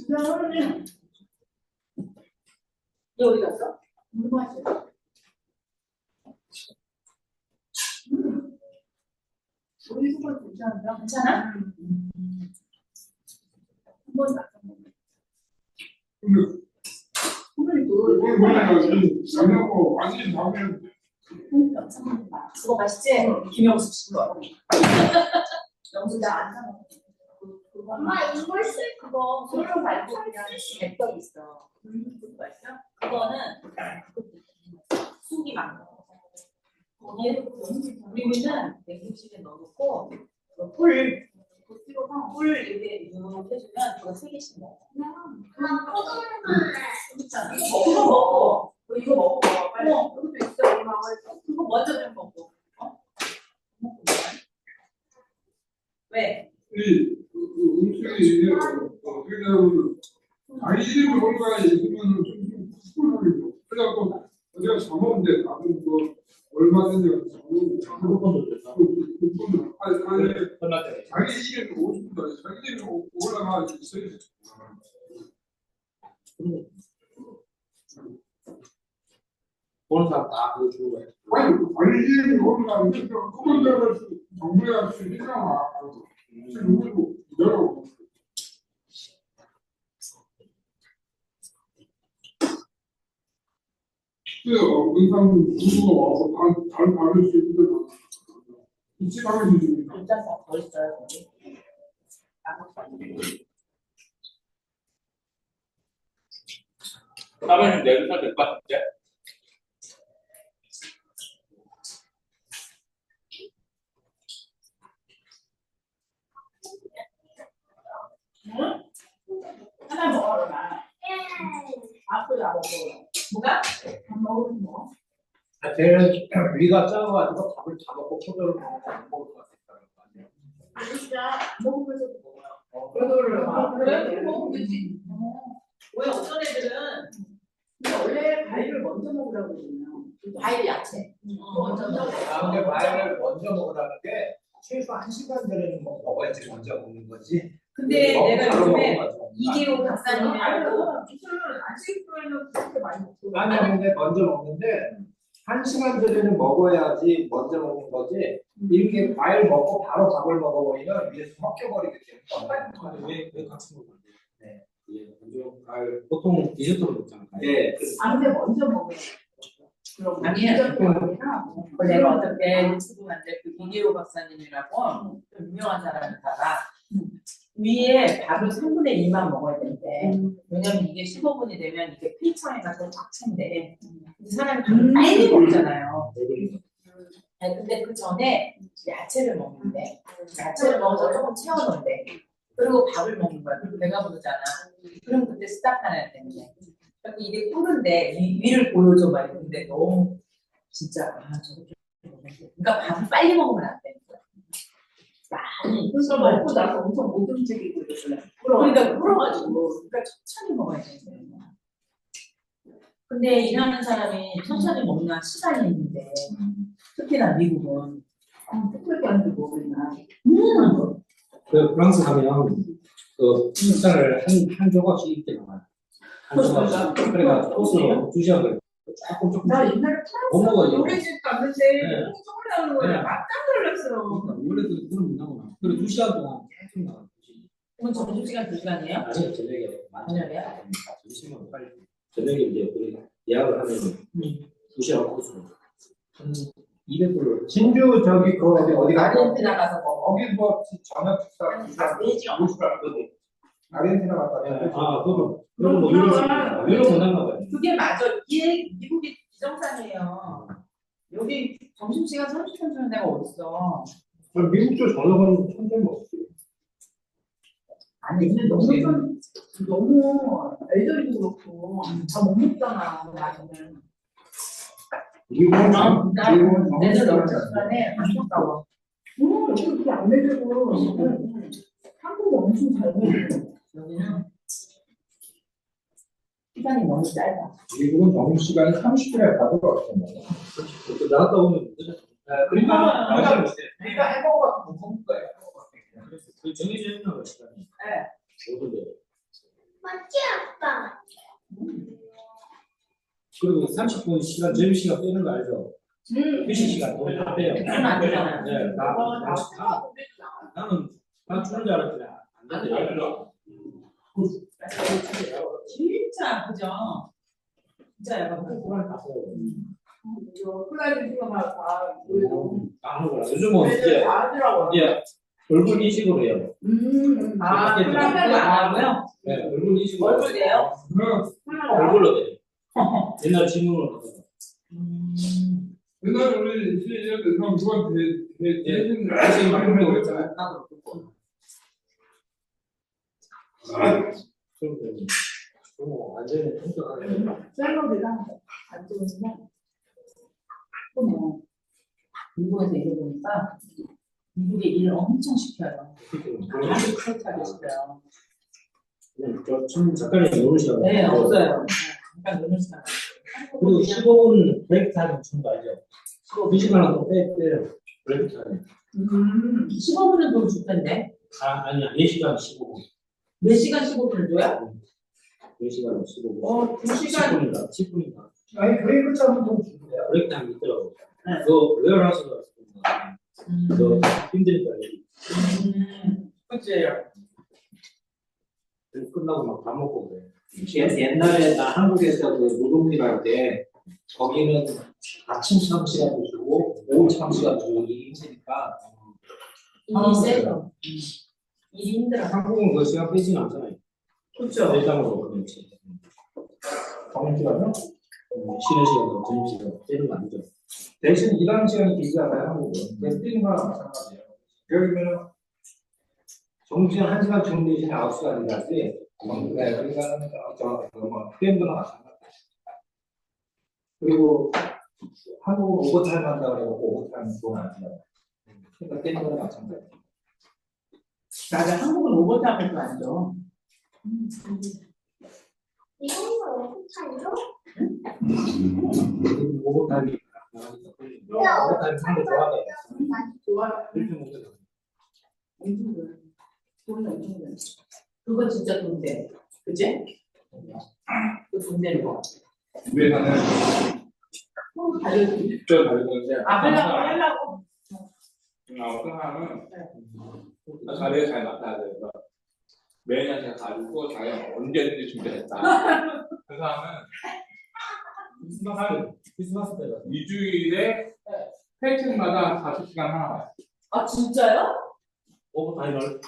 먹으라고 하는데 너 어디 갔어? 물 마셔. 우리 수건 괜찮은데? 괜찮아? 한번 낚아먹어. 근데 이걸 보니까 지금 저녁하고 완전히 다르게 그거 맛있지? 김영수 씨 거. 영수 나안 사먹어. 엄마 이걸 쓸 그거 소주 말고 그냥 뱃떡 있어. 그거 맛있어? 그거는 쑥이 많아. 거기에 우리는 냉동실에 넣어놓고 꿀 이렇게 이렇게 해주면 그거 3개씩 먹어. 엄마 포도맛. 이거 먹어. 이거 먹어. 빨리. 이것도 있어. 이거 먹어. 그거 먼저 좀 먹고. 어? 왜? 이 음식이 어떻게 되냐면 자기 이름을 올라가 있으면 좀 쿨하게 그래갖고 어제가 잠오는데 나는 뭐 얼마든지 잠오는데 아니 자기 이름을 50분 자기 이름을 올라가 있어요. 보는 사람 다 그거 주는 거예요. 아니 자기 이름이 올라가는데 그걸 내가 정부에 수 있잖아. 누구도 내가 의상 누구가 와서 다 다를 수 있는데 입시하면 됩니다. 괜찮아. 더 있어요. 거기. 그러면 내일부터 될것 같은데? 하나 먹어라. 앞으로 나 먹어. 뭐가? 밥 먹으면 뭐? 쟤는 위가 작아가지고 밥을 다 먹고 포도를 먹을 것 같아요. 진짜 먹으면서 먹어요. 그래? 먹으면 되지. 왜 어떤 애들은 근데 원래 과일을 먼저 먹으라고 그러잖아요. 과일 야채. 먼저 먹어. 다음에 과일을 먼저 먹으라는 게 최소 1시간 전에는 먹어야지 먼저 먹는 거지. 근데 내가 바로 요즘에 먹어가지고. 이기호 박사님하고 무슨 안식구에는 그렇게 많이 먹고. 아니 근데 먼저 먹는데 1시간 전에는 먹어야지 먼저 먹는 거지. 이렇게 과일 먹고 바로 밥을 먹어버리면 위에서 섞여버리기 때문에 왜 같이 먹어요? 네. 예, 먼저 과일 보통 디저트로 먹잖아요. 네. 아, 근데 먼저 먹어야 그럼 아니야. 내가 어떻게 유튜브한테 그 이계호 박사님이라고 좀 유명한 사람이다가 위에 밥을 3분의 2만 먹어야 된대. 왜냐면 이게 15분이 되면 이게 필청해가지고 꽉 찬대. 근데 사람이 밥을 빨리 먹잖아요. 아니, 근데 그 전에 야채를 먹는데 야채를 먹어서 조금 채워놓는데 그리고 밥을 먹는 거야. 그리고 배가 부르잖아. 그럼 그때 스탑하는 때문에. 그리고 이게 푸른데 위를 보여줘 막 이러는데 너무 진짜 저렇게 먹는데. 그러니까 밥을 빨리 먹으면 안 되는 거야. 많이 그래서 먹고 나서 엄청 못 움직이고 이러더라. 그러니까 불어가지고 그러니까 천천히 먹어야 되는 거야. 근데 일하는 사람이 천천히 먹는 시간이 있는데 특히나 미국은 그렇게 안 되고 그러나 그 프랑스 가면 그 식사를 한 조각씩 이렇게 나와요. 한 조각씩. 그러니까 소스로 2시간 걸려. 조금 나 옛날에 못 먹어요. 프랑스 요리집 갔는데 네. 너무 조금 나오는 거야. 네. 깜짝 놀랐어. 원래도 그런 문 나오나. 그리고 2시간 동안 계속 나와요. 그건 점심시간 2시간이에요? 아니요, 저녁에 많죠. 저녁에요? 점심은 빨리. 저녁에 이제 우리 예약을 하면 2시간 코스로 한 200불. 진주 저기 그 어디 아르헨티나 가서 먹어. 거기 뭐 저녁 식사 아르헨티나 갔다 그럼 뭐 유럽 문화인가 봐요. 그게 맞아. 이게 미국이 비정상이에요. 여기 점심시간 30분 주는 데가 어딨어. 미국도 저녁은 천천히 먹었어요. 아니 근데 너무 애들도 그렇고 다 못 먹잖아. 나는. 미국은 내들 어렸을 시간에 안타까워. 여기 그렇게 안 내주고 한국이 엄청 잘 먹어. 여기는 시간이 너무 짧아. 미국은 점심시간이 30분에 가더라고요. 나갔다 오면 그러니까 우리가 햄버거 같은 거 먹는 거예요. 그 정해져 있는 거 시간이. 네. 맞지 아빠? 그리고 30분 시간 점심시간 빼는 거 알죠? 휴식 시간 다 빼요. 그건 안 되잖아. 네, 나는 난 주는 줄 알았더니 안 되더라고요. 진짜 그죠? 진짜 약간 그걸 봤어요. 플라이드가 막 다 하는구나. 요즘은 이제 다 하더라고. 이제 얼굴 인식으로 해요. 아, 플라이드 안 하고요? 네, 얼굴 인식으로. 얼굴이에요? 얼굴로 돼요. 옛날 질문으로 하다가. 옛날에 우리 이제 그럼 누가 대신 대신 많이 먹었잖아요. 나도 그렇고. 그럼 완전히 통쾌하네. 샐러드랑 안 좋으시면 뭐 미국에서 일해보니까 미국에 일을 엄청 시켜요. 아주 크로트하게 시켜요. 저 지금 작가님 노는 시간. 네, 없어요. 잠깐 노는 시간. 그리고 15분 브레이크 타임 주는 거 알죠? 2시간 동안 뺄때 브레이크 타임. 15분은 돈 줄 텐데. 아니야, 4시간 15분. 4시간 15분을 줘요? 4시간 15분. 2시간. 10분인가? 아니 브레이크 타임은 좀 줄게요. 브레이크 타임 있더라고. 네. 그거 웨어하우스가 너 힘드니까. 그치. 끝나고 막 밥 먹고 그래. 옛날에 나 한국에서 그 노동일 할때 거기는 아침 3시간도 주고 오후 3시간 주고 일이 힘드니까 일이 세죠. 일이 힘들어. 한국은 그 시간 빼지는 않잖아요. 그렇죠. 일당으로 그렇지. 점심시간요? 쉬는 시간도 점심시간 빼는 거 아니죠? 대신 일하는 시간이 길지 않아요 한국은. 그래서 뛰는 거랑 마찬가지예요. 여기면은 점심시간 1시간 주는 대신에 9시간 일하지. 네, 그러니까는 뭐 게임도나 마찬가지. 그리고 한국은 오버타임 한다고 해서 오버타임 돈 안 줘요. 그러니까 게임도나 마찬가지. 맞아, 한국은 오버타임을 안 줘. 이런 걸 어떻게 찾죠? 오버타임이 오버타임 상대 좋아해. 좋아. 이렇게 먹는 거. 엄청 그래. 돈 엄청 그래. 그거 진짜 돈 돼. 그치? 그 돈 되는 거. 우리나라는 또 달려주지. 저 다르는데 아, 하려고. 어떤 사람은 자리에 잘 맡아야 돼요. 매년 제가 가지고 자기 언제든지 준비했다. 그 사람은 크리스마스 때가 2주일에 페이트마다 40시간 하나 봐요. 아 진짜요? 오버타임을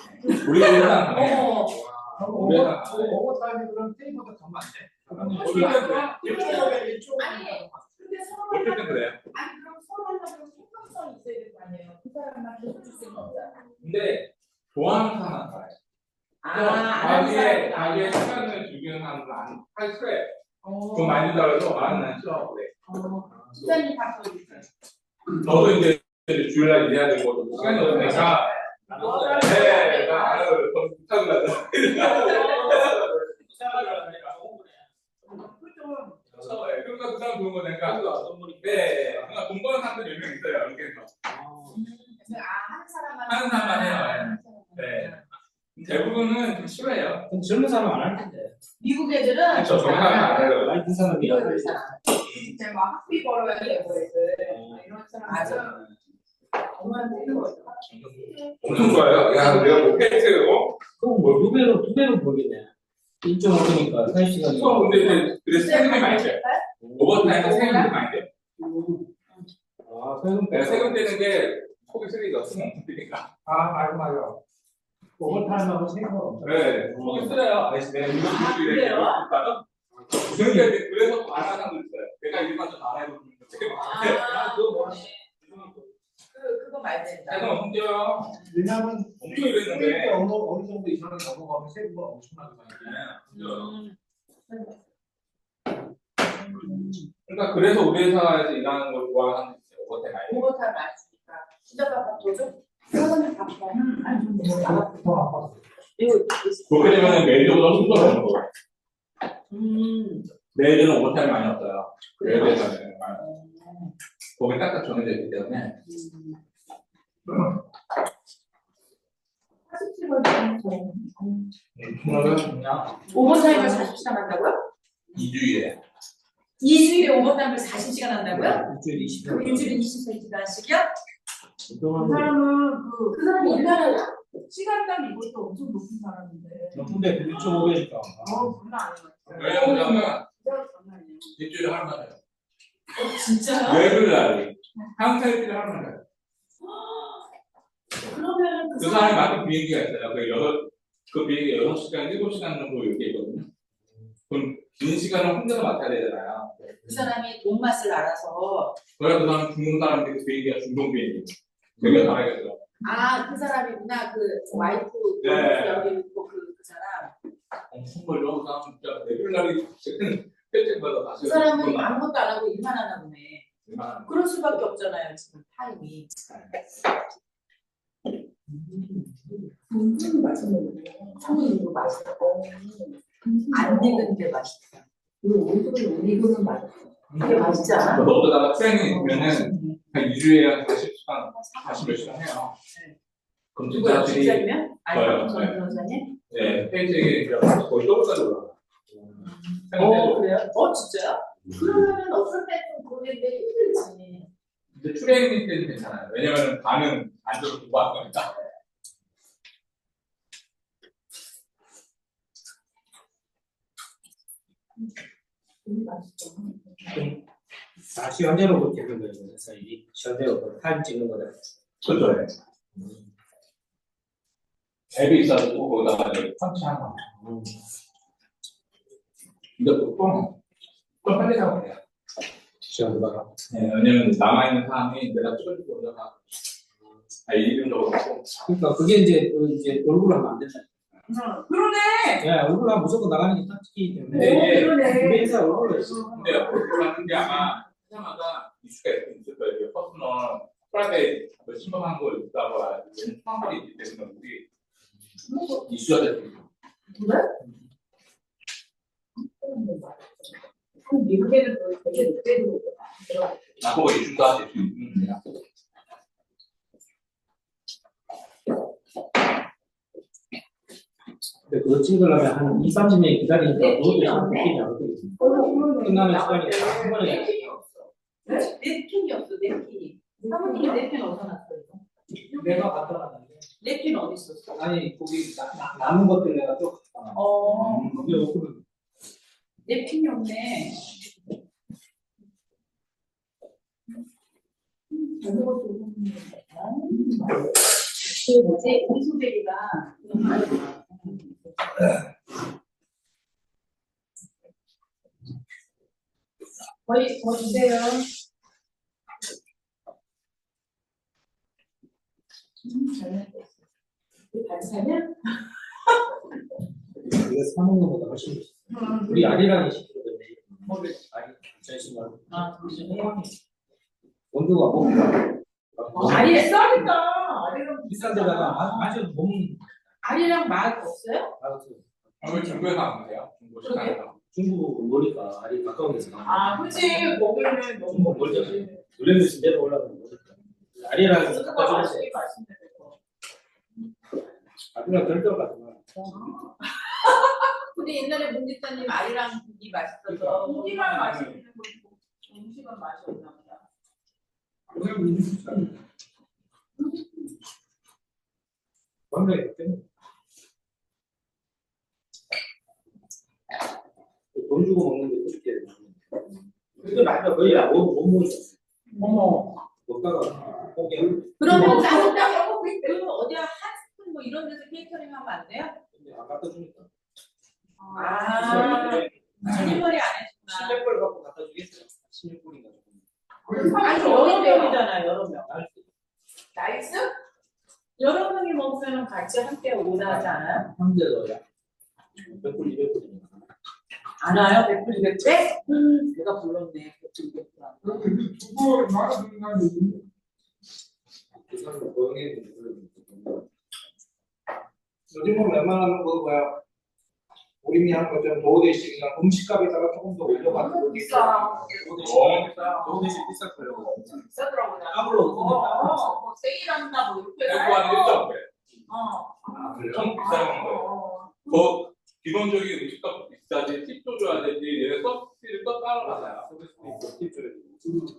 우리 회사는 안 해요. 어머. 우리 회사는 안 해요. 오버타임이 그럼 페이보다 더 많네. 근데 어쨌든 그래요. 아니 그럼 서로 하려면 생각성이 있어야 될 거 아니에요. 그 사람만 계속 줄 수는 없잖아. 근데 좋아하는 사람은 잘해요. 자기의 시간을 주기는 사람은 안 싫어해. 그 많이 들어서 나는 싫어 그래. 시간이 바꿔주세요. 저도 이제 주일날 일해야 되고 시간이 없으니까 네, 나 부탁을 하죠. 그러니까 그 사람 좋은 거니까 네, 그러니까 돈 버는 사람들 몇 명 있어요. 여기에서 하는 사람만 해요. 네. 대부분은 좀 싫어해요. 그럼 젊은 사람 안 할 텐데. 미국 애들은 저 정말 안 해요. 나이 든 사람이 진짜 막 학비 벌어야 되고 이런 사람 맞아. 엄마한테 이거 엄청 좋아요. 야, 내가 뭐 페이트 그럼 뭐 두 배로 벌겠네. 1.5니까 40시간. 근데 이제 그래서 세금이 많이 돼. 오버타임은 세금이 많이 돼. 아, 세금 내가 세금 떼는 게 속이 쓰리가 없으면 엄청 뜨니까. 맞아. 오버타임하고 세금 없잖아. 네, 속이 쓰려요. 내가 이거 주일에 있다가 그래서 안 하는 사람도 있어요. 내가 일만 좀 안 해도 되게 그거 말 된다. 세금 엄청 떼요. 왜냐면 엄청 이랬는데. 어느 정도 이상을 넘어가면 세금을 엄청나게 많이 그러니까 그래서 우리 회사에서 일하는 걸 좋아하는 오버타임 많이 해요. 오버타임 많이 주니까. 진짜 바빠 도죠? 그러면 바빠. 아니 좀 바빠. 그렇게 되면 매니저보다 힘들어하는 거예요. 매니저는 오버타임 많이 없어요. 매니저는 거기 딱딱 정해져 있기 때문에. 오버타임을 40시간 한다고요? 2주일에. 2주일에 오버타임을 40시간 한다고요? 일주일에 20시간. 그럼 일주일에 23시간씩이요? 그 그 사람이 얼마나 시간당 이것도 엄청 높은 사람인데. 근데 1.5배니까. 장난 아니에요. 왜냐면 장난 아니에요. 일주일에 하루만 해요. 진짜요? 외를 날이. 항상 일주일에 하루만 해요. 그러면 그 사람이 맡은 비행기가 있어요. 그 비행기 6시간, 7시간 정도 이렇게 있거든요. 그럼 긴 시간을 혼자서 맡아야 되잖아요. 그 사람이 돈 맛을 알아서 그래야 그 사람 중동 사람들이 그 비행기가 중동 비행기. 되게 잘하겠죠. 그 사람이구나. 그 와이프 네. 여기 있고 그 사람. 엄청 걸려. 그 사람 진짜 외를 날이 지금 혜택받아 다시. 그 사람은 아무것도 안 하고 일만 하나 보네. 그럴 수밖에 없잖아요. 지금 타임이. 성인도 맛있고 안 익은 게 맛있다. 익으면 맛있어. 이게 맛있지 않아? 너보다가 트레이닝 있으면은 한 2주에 40시간, 40몇 시간 해요. 그럼 누구야? 진짜들이 진짜면? 저요. 아니, 전 변호사님? 네, 페이지에 거의 더블까지 올라가요. 그래요? 진짜요? 그러면은 어떨 때는 그게 힘들지. 근데 트레이닝 때는 괜찮아요. 왜냐면 반은 안쪽으로 두고 할 거니까. 다 시간제로 그렇게 하는 거예요. 그래서 이 시간제로 타임 찍는 거다. 그렇죠. 앱이 있어가지고 거기다가 펀치하는 거. 근데 보통 좀 빨리 하고 돼요. 시간도 나가. 네, 왜냐면 남아있는 사람이 내가 찍어주고 올라가. 이름적으로 하고. 그러니까 그게 이제 얼굴 하면 안 된다. 그러네! 야, 얼굴 하면 무조건 나가는 게 딱지기 때문에. 근데 이게 그러네. 우리 회사 얼굴로 했어. 근데 옆으로 가는 게 아마 회사마다 이슈가 있을 거예요. 이게 퍼스널 프라이빗 신청한 거 있다고 얘는 상관이 있기 때문에 우리 이슈가 될 수 있어요. 그래? 미국 애들도 되게 늦게 들어오고. 나보고 이슈가 될 수 있는 거야. 근데 그거 찍으려면 한 2, 30년 기다리니까 그것도 참 느낌이 안 오거든요. 끝나는 시간이 한 번에. 냅킨이 없어, 냅킨이. 사모님이 냅킨 어디서 났어요? 내가 갖다 놨는데. 냅킨 어디 있었어? 아니 거기 남은 것들 내가 또 갖다 놨어. 이게 없거든. 냅킨이 없네. 그 뭐지? 이수백이가 거의 더 주세요. 반찬이야? 이거 사 먹는 것보다 훨씬 좋지. 우리 아리랑이 시키거든요. 뭐를 아리 전신만. 아, 그러시네. 원두가 뭐? 아리랑 싸니까 아리랑 비싼 데다가 아주 못 먹는. 아리랑 맛 없어요? 왜 중국에서 안 돼요? 중국 시장에서. 중국 뭐니까 아리 가까운 데서 나. 아, 그치. 거기는 너무 중국 멀잖아. 놀래면서 내려올라가는 거니까. 아리랑 그거 갖다 맛있게 주면서 맛있네. 아리랑 별도 같은 거. 근데 옛날에 문지사님 아리랑 국이 맛있어서 고기만 맛있는 거 음식은 맛이 없나 보다. 원래 때문에. 돈 주고 먹는데 그렇게. 근데 맞아 거의 못 먹었어. 어머. 먹다가 포기. 그러면 짜장면 그 어디야 한 스푼 뭐 이런 데서 케이터링 하면 안 돼요? 근데 안 갖다 주니까. 아, 딜리버리 안 했구나. 16불 갖고 갖다 주겠어요. 16불인가. 아니 여러 명이잖아, 여러 명. 나이스? 여러 명이 먹으면 같이 함께 오다 하지 않아요? 한대더야. 100불, 200불이니까. 안 와요? 100불, 200불? 내가 불렀네. 100불, 200불. 그거 말하는 건 그 사람은 고용해 요즘은 웬만하면 그 뭐야 우리미 하는 것처럼 도우대식이나 음식값에다가 조금 더 올려가지고 비싸. 도우대식 비쌀 거예요. 비싸더라고요. 더블로 없으니까. 뭐 세일한다 뭐 이렇게 내고 하는 게 있어. 어. 그래요? 좀 비싼 거예요. 더 기본적인 음식값 비싸지 팁도 줘야 되지 얘네 서비스를 또 따로 받아요.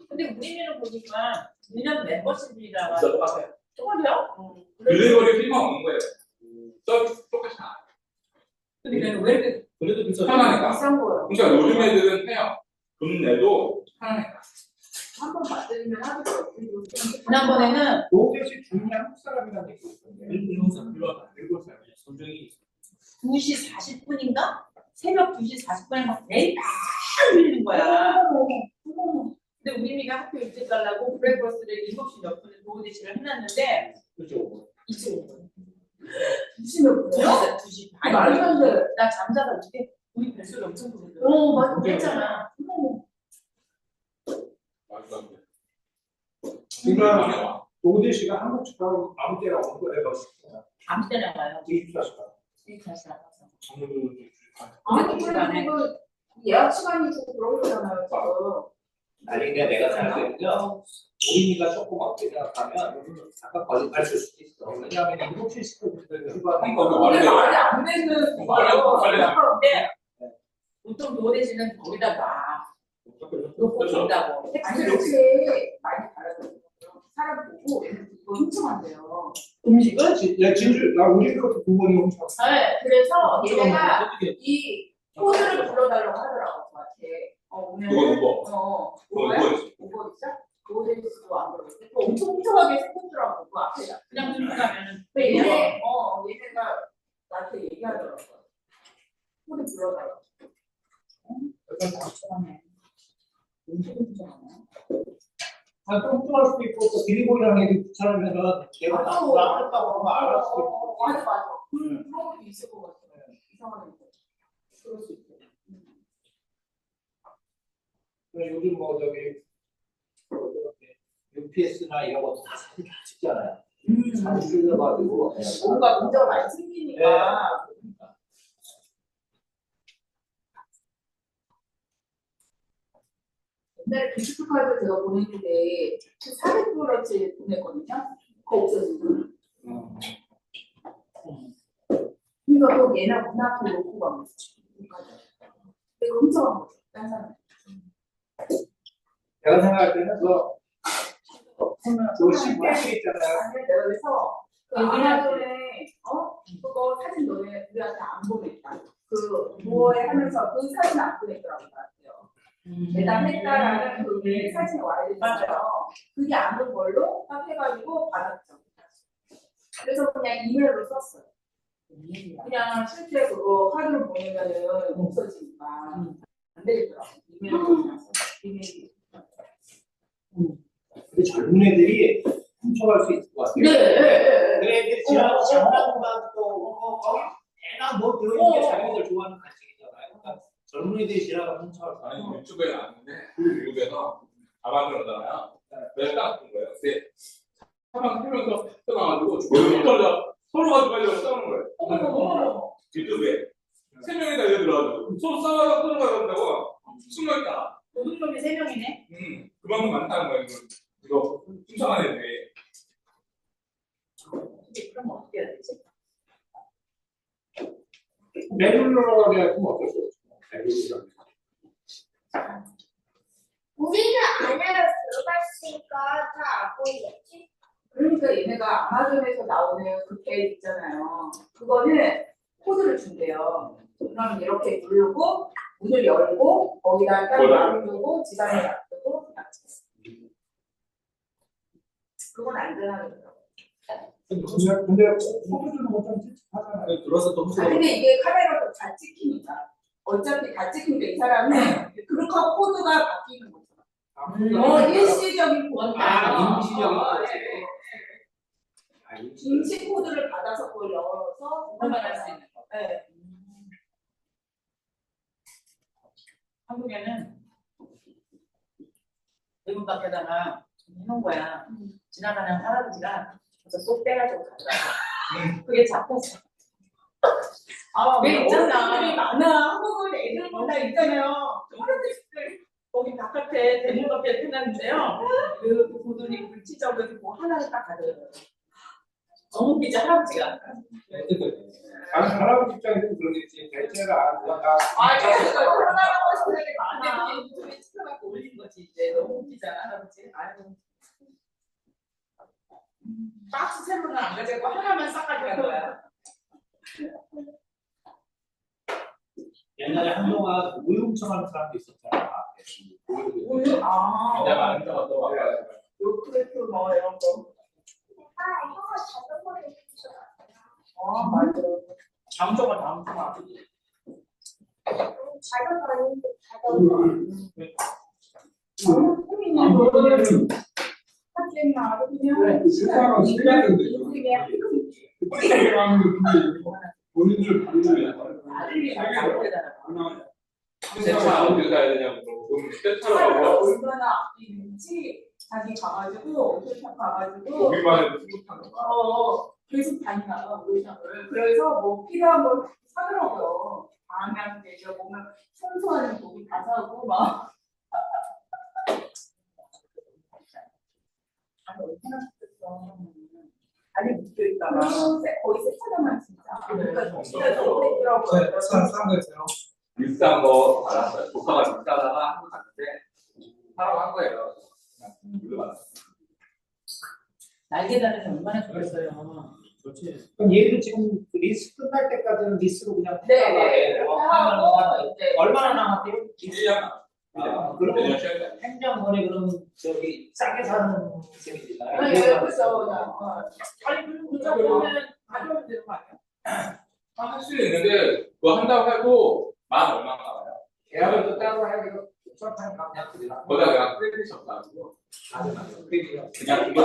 근데 우리는 보니까 1년 멤버십이라고 진짜 똑같아요. 똑같아요? 딜리버리 피만 없는 거예요. 서비스 똑같이 안 해요. 근데 걔는 왜 이렇게 그래도 비싸. 편하니까. 비싼 거예요. 그러니까 요즘 애들은 해요. 돈 내도 편하니까. 한번 받으면 하더라고요. 지난번에는 도우대식 중요한 한국 사람이라는 얘기 있던데. 일본 사람 불러다. 일본 사람 손정이 2시 40분인가? 새벽 2시 40분에 막 내일 막 밀리는 거야. 근데 우리미가 학교 일찍 가려고 브레이크버스를 7시 몇 분에 도우대시를 해놨는데 그렇죠. 일찍 온 거야. 2시 몇 분이요? 2시 아니, 말도 안 돼. 나 잠자다 이렇게 우리 뱃속이 엄청 부르더라고. 맞아. 그랬잖아. 맞아. 그러니까 도우대식가 한국 축하하고 아무 때나 오는 거예요. 아무 때나 와요. 24시간. 다시 나가서. 아니 그래도 예약 시간이 좀 그런 거잖아요. 지금. 아니 그냥 내가 생각했죠. 우리가 조금 어떻게 생각하면 아까 거짓말 쓸 수도 있어. 왜냐하면 7시 10분들 휴가 이거 근데 말이 말이 안 되는 근데 보통 도우대시는 거기다 놔. 놓고 그렇죠. 본다고. 아니 이렇게 많이 달라졌어요. 사람 보고 이거 훔쳐간대요. 음식을? 야 진주 나 우리 것도 두 번이 엄청. 네, 그래서 얘네가 어떻게? 이 코드를 불러달라고 하더라고 저한테. 오늘 누구? 오버 있어? 오버데이스도 안 그러고 엄청 훔쳐가게 생겼더라고 그 앞에다. 그냥 들고 가면은 얘네가 나한테 얘기하더라고. 코드 불러달라고. 또 훔쳐갈 수도 있고 또 딜리버리랑 얘기 붙여놓으면 내가 나왔다고 하면 알았을 수도 있고. 맞아. 그런 것도 있을 것 같아요. 이상하게. 그럴 수 있고. 요즘 뭐 저기 UPS나 이런 것도 다 사진 다 찍잖아요. 사진 찍어가지고 뭔가 문제가 많이 생기니까. 옛날에 기프트카드 제가 보냈는데 400불어치 보냈거든요. 그거 없어지고. 그러니까 또 얘나 문 앞에 놓고 간 거지. 근데 그거 훔쳐간 거지. 딴 사람. 내가 생각할 때는 저 실패 있잖아요. 아니 내가 그래서 그 아마존에 그거 사진 너네 우리한테 안 보냈다. 그 뭐에 하면서 그 사진 안 보냈더라고 나한테요. 대단했다라는 그게 사진에 와야 되잖아요. 그게 안 온 걸로 딱 해가지고 받았죠. 그래서 그냥 이메일로 썼어요. 그냥 실제 그거 카드로 보내면은 없어지니까 안 되겠더라고. 이메일로 그냥 썼어. 이메일. 근데 젊은 애들이 훔쳐갈 수 있을 것 같아요. 네. 그래, 애들 지나가고 장난감 또 애나 뭐 들어있는 게 자기들 좋아하는 간식이잖아요. 그러니까 젊은 애들이 지나가면 훔쳐갈 수 있어요. 아니 유튜브에 나왔는데 그 미국에서 가방을 얻잖아요. 내가 딱 본 거예요. 근데 가방 하면서 떠나가지고 서로가 빨리 싸우는 거예요. 유튜브에 3명이 달려들어가지고 서로 싸워서 끊어가는다고 숨어있다. 모든 놈이 3명이네. 그만큼 많다는 거예요. 이거 훔쳐간 애들이. 그럼 어떻게 해야 되지? 매물로라고 하면 어쩔 수 없죠. 우리는 안에로 들어갈 수 있으니까 다 안 보이겠지? 그러니까 얘네가 아마존에서 나오는 그 벨 있잖아요. 그거는 코드를 준대요. 그럼 이렇게 누르고 문을 열고 거기다 딱 놔두고 집안에 놔두고 그건 안전하더라고요. 근데 소주는 못하면 찝찝하잖아요. 들어서 또 아 근데 이게 카메라도 다 찍히니까 어차피 다 찍히니까 이 사람은 그렇게 코드가 바뀌는 거죠. 일시적인 코드. 임시적인 임시 코드를 받아서 그걸 열어서 공부할 수 있는 거. 네. 한국에는 대문 밖에다가 해놓은 거야. 지나가는 할아버지가 그래서 쏙 빼가지고 가더라고. 그게 잡혔어. 왜 있잖아. 애들이 많아. 한국은 애들 몰라 있잖아요. 할아버지들 거기 바깥에 대문 밖에 끝났는데요. 그 고든이 물치적으로 뭐 하나를 딱 가져요. 너무 비자 할아버지가. 다른 할아버지 입장에서는 그러겠지. 대체가 그러니까 코로나라고 생각이 많아. 유튜브에 찍혀갖고 올린 거지 이제 너무 웃기잖아 할아버지. 아이고. 박스 세로는 안 가지고 하나만 싹 가져간 거야. 옛날에 한동안 우유 훔쳐가는 사람도 있었잖아. 우유? 내가 안 잡았어. 요크레트 뭐 이런 거. 아, 형아 자전거를 맞아. 장조가 다음 주가. 자전거 아닌데 자전거. 본인들 반대야. 세차 어디 가야 되냐고 물어보고 세차로 가고 얼마나 아끼는지 자기 가가지고 세차 가가지고 우리만 해도 스무탄 거. 계속 다니나 오션을. 그래서 뭐 필요한 걸 사더라고요. 다음에 내가 보면 청소하는 고기 다 사고 막. 아니 묶여있다가 거의 세차장만 진짜. 그러니까 진짜 너무 힘들더라고요. 싼 거였어요. 비싼 거 받았어요. 조카가 비싸다가 한국 갔는데 사라고 한 거예요. 물로 받았어요. 날개다리는 얼마나 좋겠어요. 그렇지. 그럼 얘도 지금 리스 끝날 때까지는 리스로 그냥 네. 얼마나 남았대요? 1년. 그러면 행정거래 그러면 저기 싸게 사는 셈이지. 그렇죠. 아니 그리고 그거 보면 가져오면 되는 거 아니야? 할 수 있는데 그거 한다고 해도 만 얼마 나와요. 계약을 또 따로 해야 되고 수업하는 그냥 그냥 거기다 그냥 크레딧 셔가지고 그냥 이거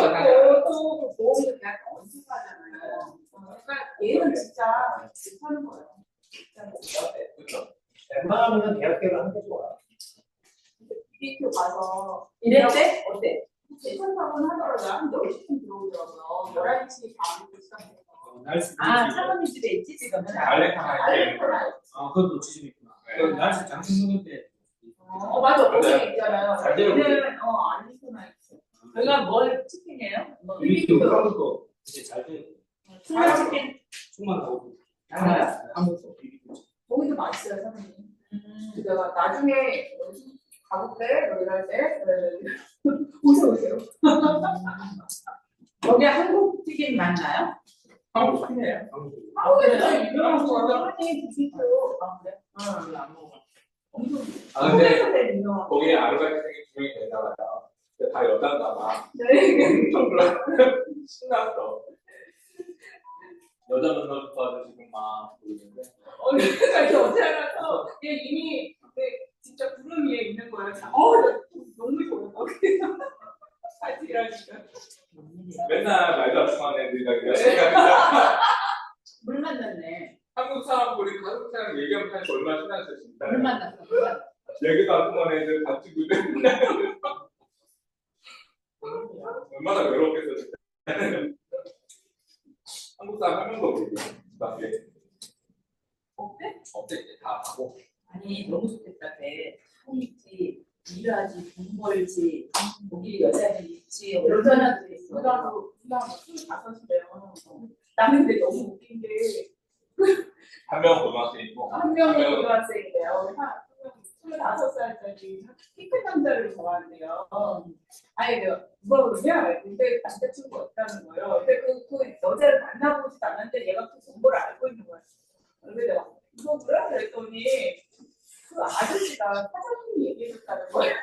또 보험을 그냥 언급하잖아요. 그러니까 얘는 진짜 못하는 거예요. 그렇죠. 웬만하면 계약대로 하는 게 좋아. BBQ 가서 이랬대? 어때? 괜찮다고는 하더라고요. 한 10시쯤 들어오더라고요. 11시 반부터 시작해서. 사모님 집에 있지 지금은. 알레크나. 그것도 지금 있구나. 날씨 장충동일 때. 맞아. 거기 있잖아요. 잘 되고 얘는 알레크나 있어. 여기가 뭘 치킨이에요? 뭐 BBQ 그런 거 이제 잘 돼. 순간 치킨. 충만 나오고. 한국도 BBQ. 거기도 맛있어요, 사모님. 내가 나중에 가볼게? 뭐 이럴 때? 오세요. 여기 한국 튀김 맞나요? 한국 튀김이에요. 한국에서 유명한 거는 한국에 드시죠. 아, 그래? 응, 안 먹어. 아, 근데 한국에서 유명한 거. 거기에 아르바이트생이 2명이 되잖아요. 근데 다 여잔가 봐. 네. 엄청 그래. 신났어. 여자 만나서 봐도 지금 막 모르겠는데. 그래서 이제 어제 알아서 얘 이미 진짜 구름 위에 있는 거예요. 나 너무 좋아. 그래서 같이 일하니까. 맨날 말도 안 통하는 애들이랑 이러니까 물 만났네. 한국 사람들이 한국 사람 얘기하면 하니까 얼마나 신났어 진짜. 물 만났어. 얘기도 안 통하는 애들 같이 그래. 얼마나 외롭겠어 진짜. 한국 사람 한 명도 없고 밖에 어때? 없대 이제 다 가고. 아니 너무 좋겠다. 살있지, 일하지, 돈 벌지, 거기 여자들이 있지, 여자들이 있어. 누나도 25이래요. 나는 근데 너무 웃긴 게 한 명은 고등학생이고 한 명은 고등학생이래요. 25살짜리 키 큰 남자를 좋아한대요. 아니 누가 그러냐? 근데 남자친구가 없다는 거예요. 근데 그 여자를 만나보지도 않았는데 얘가 그 정보를 알고 있는 거야. 그래서 내가 이거 뭐야? 그랬더니 그 아저씨가 사장님이 얘기해줬다는 거예요.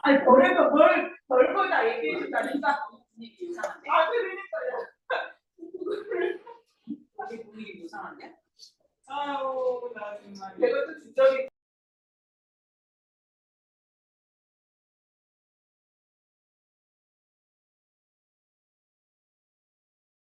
아니 별걸 다 얘기해준다니까 분위기 이상한데? 아 그러니까요. 그게 분위기 이상한데? 아우 나 정말 내가 또 주저리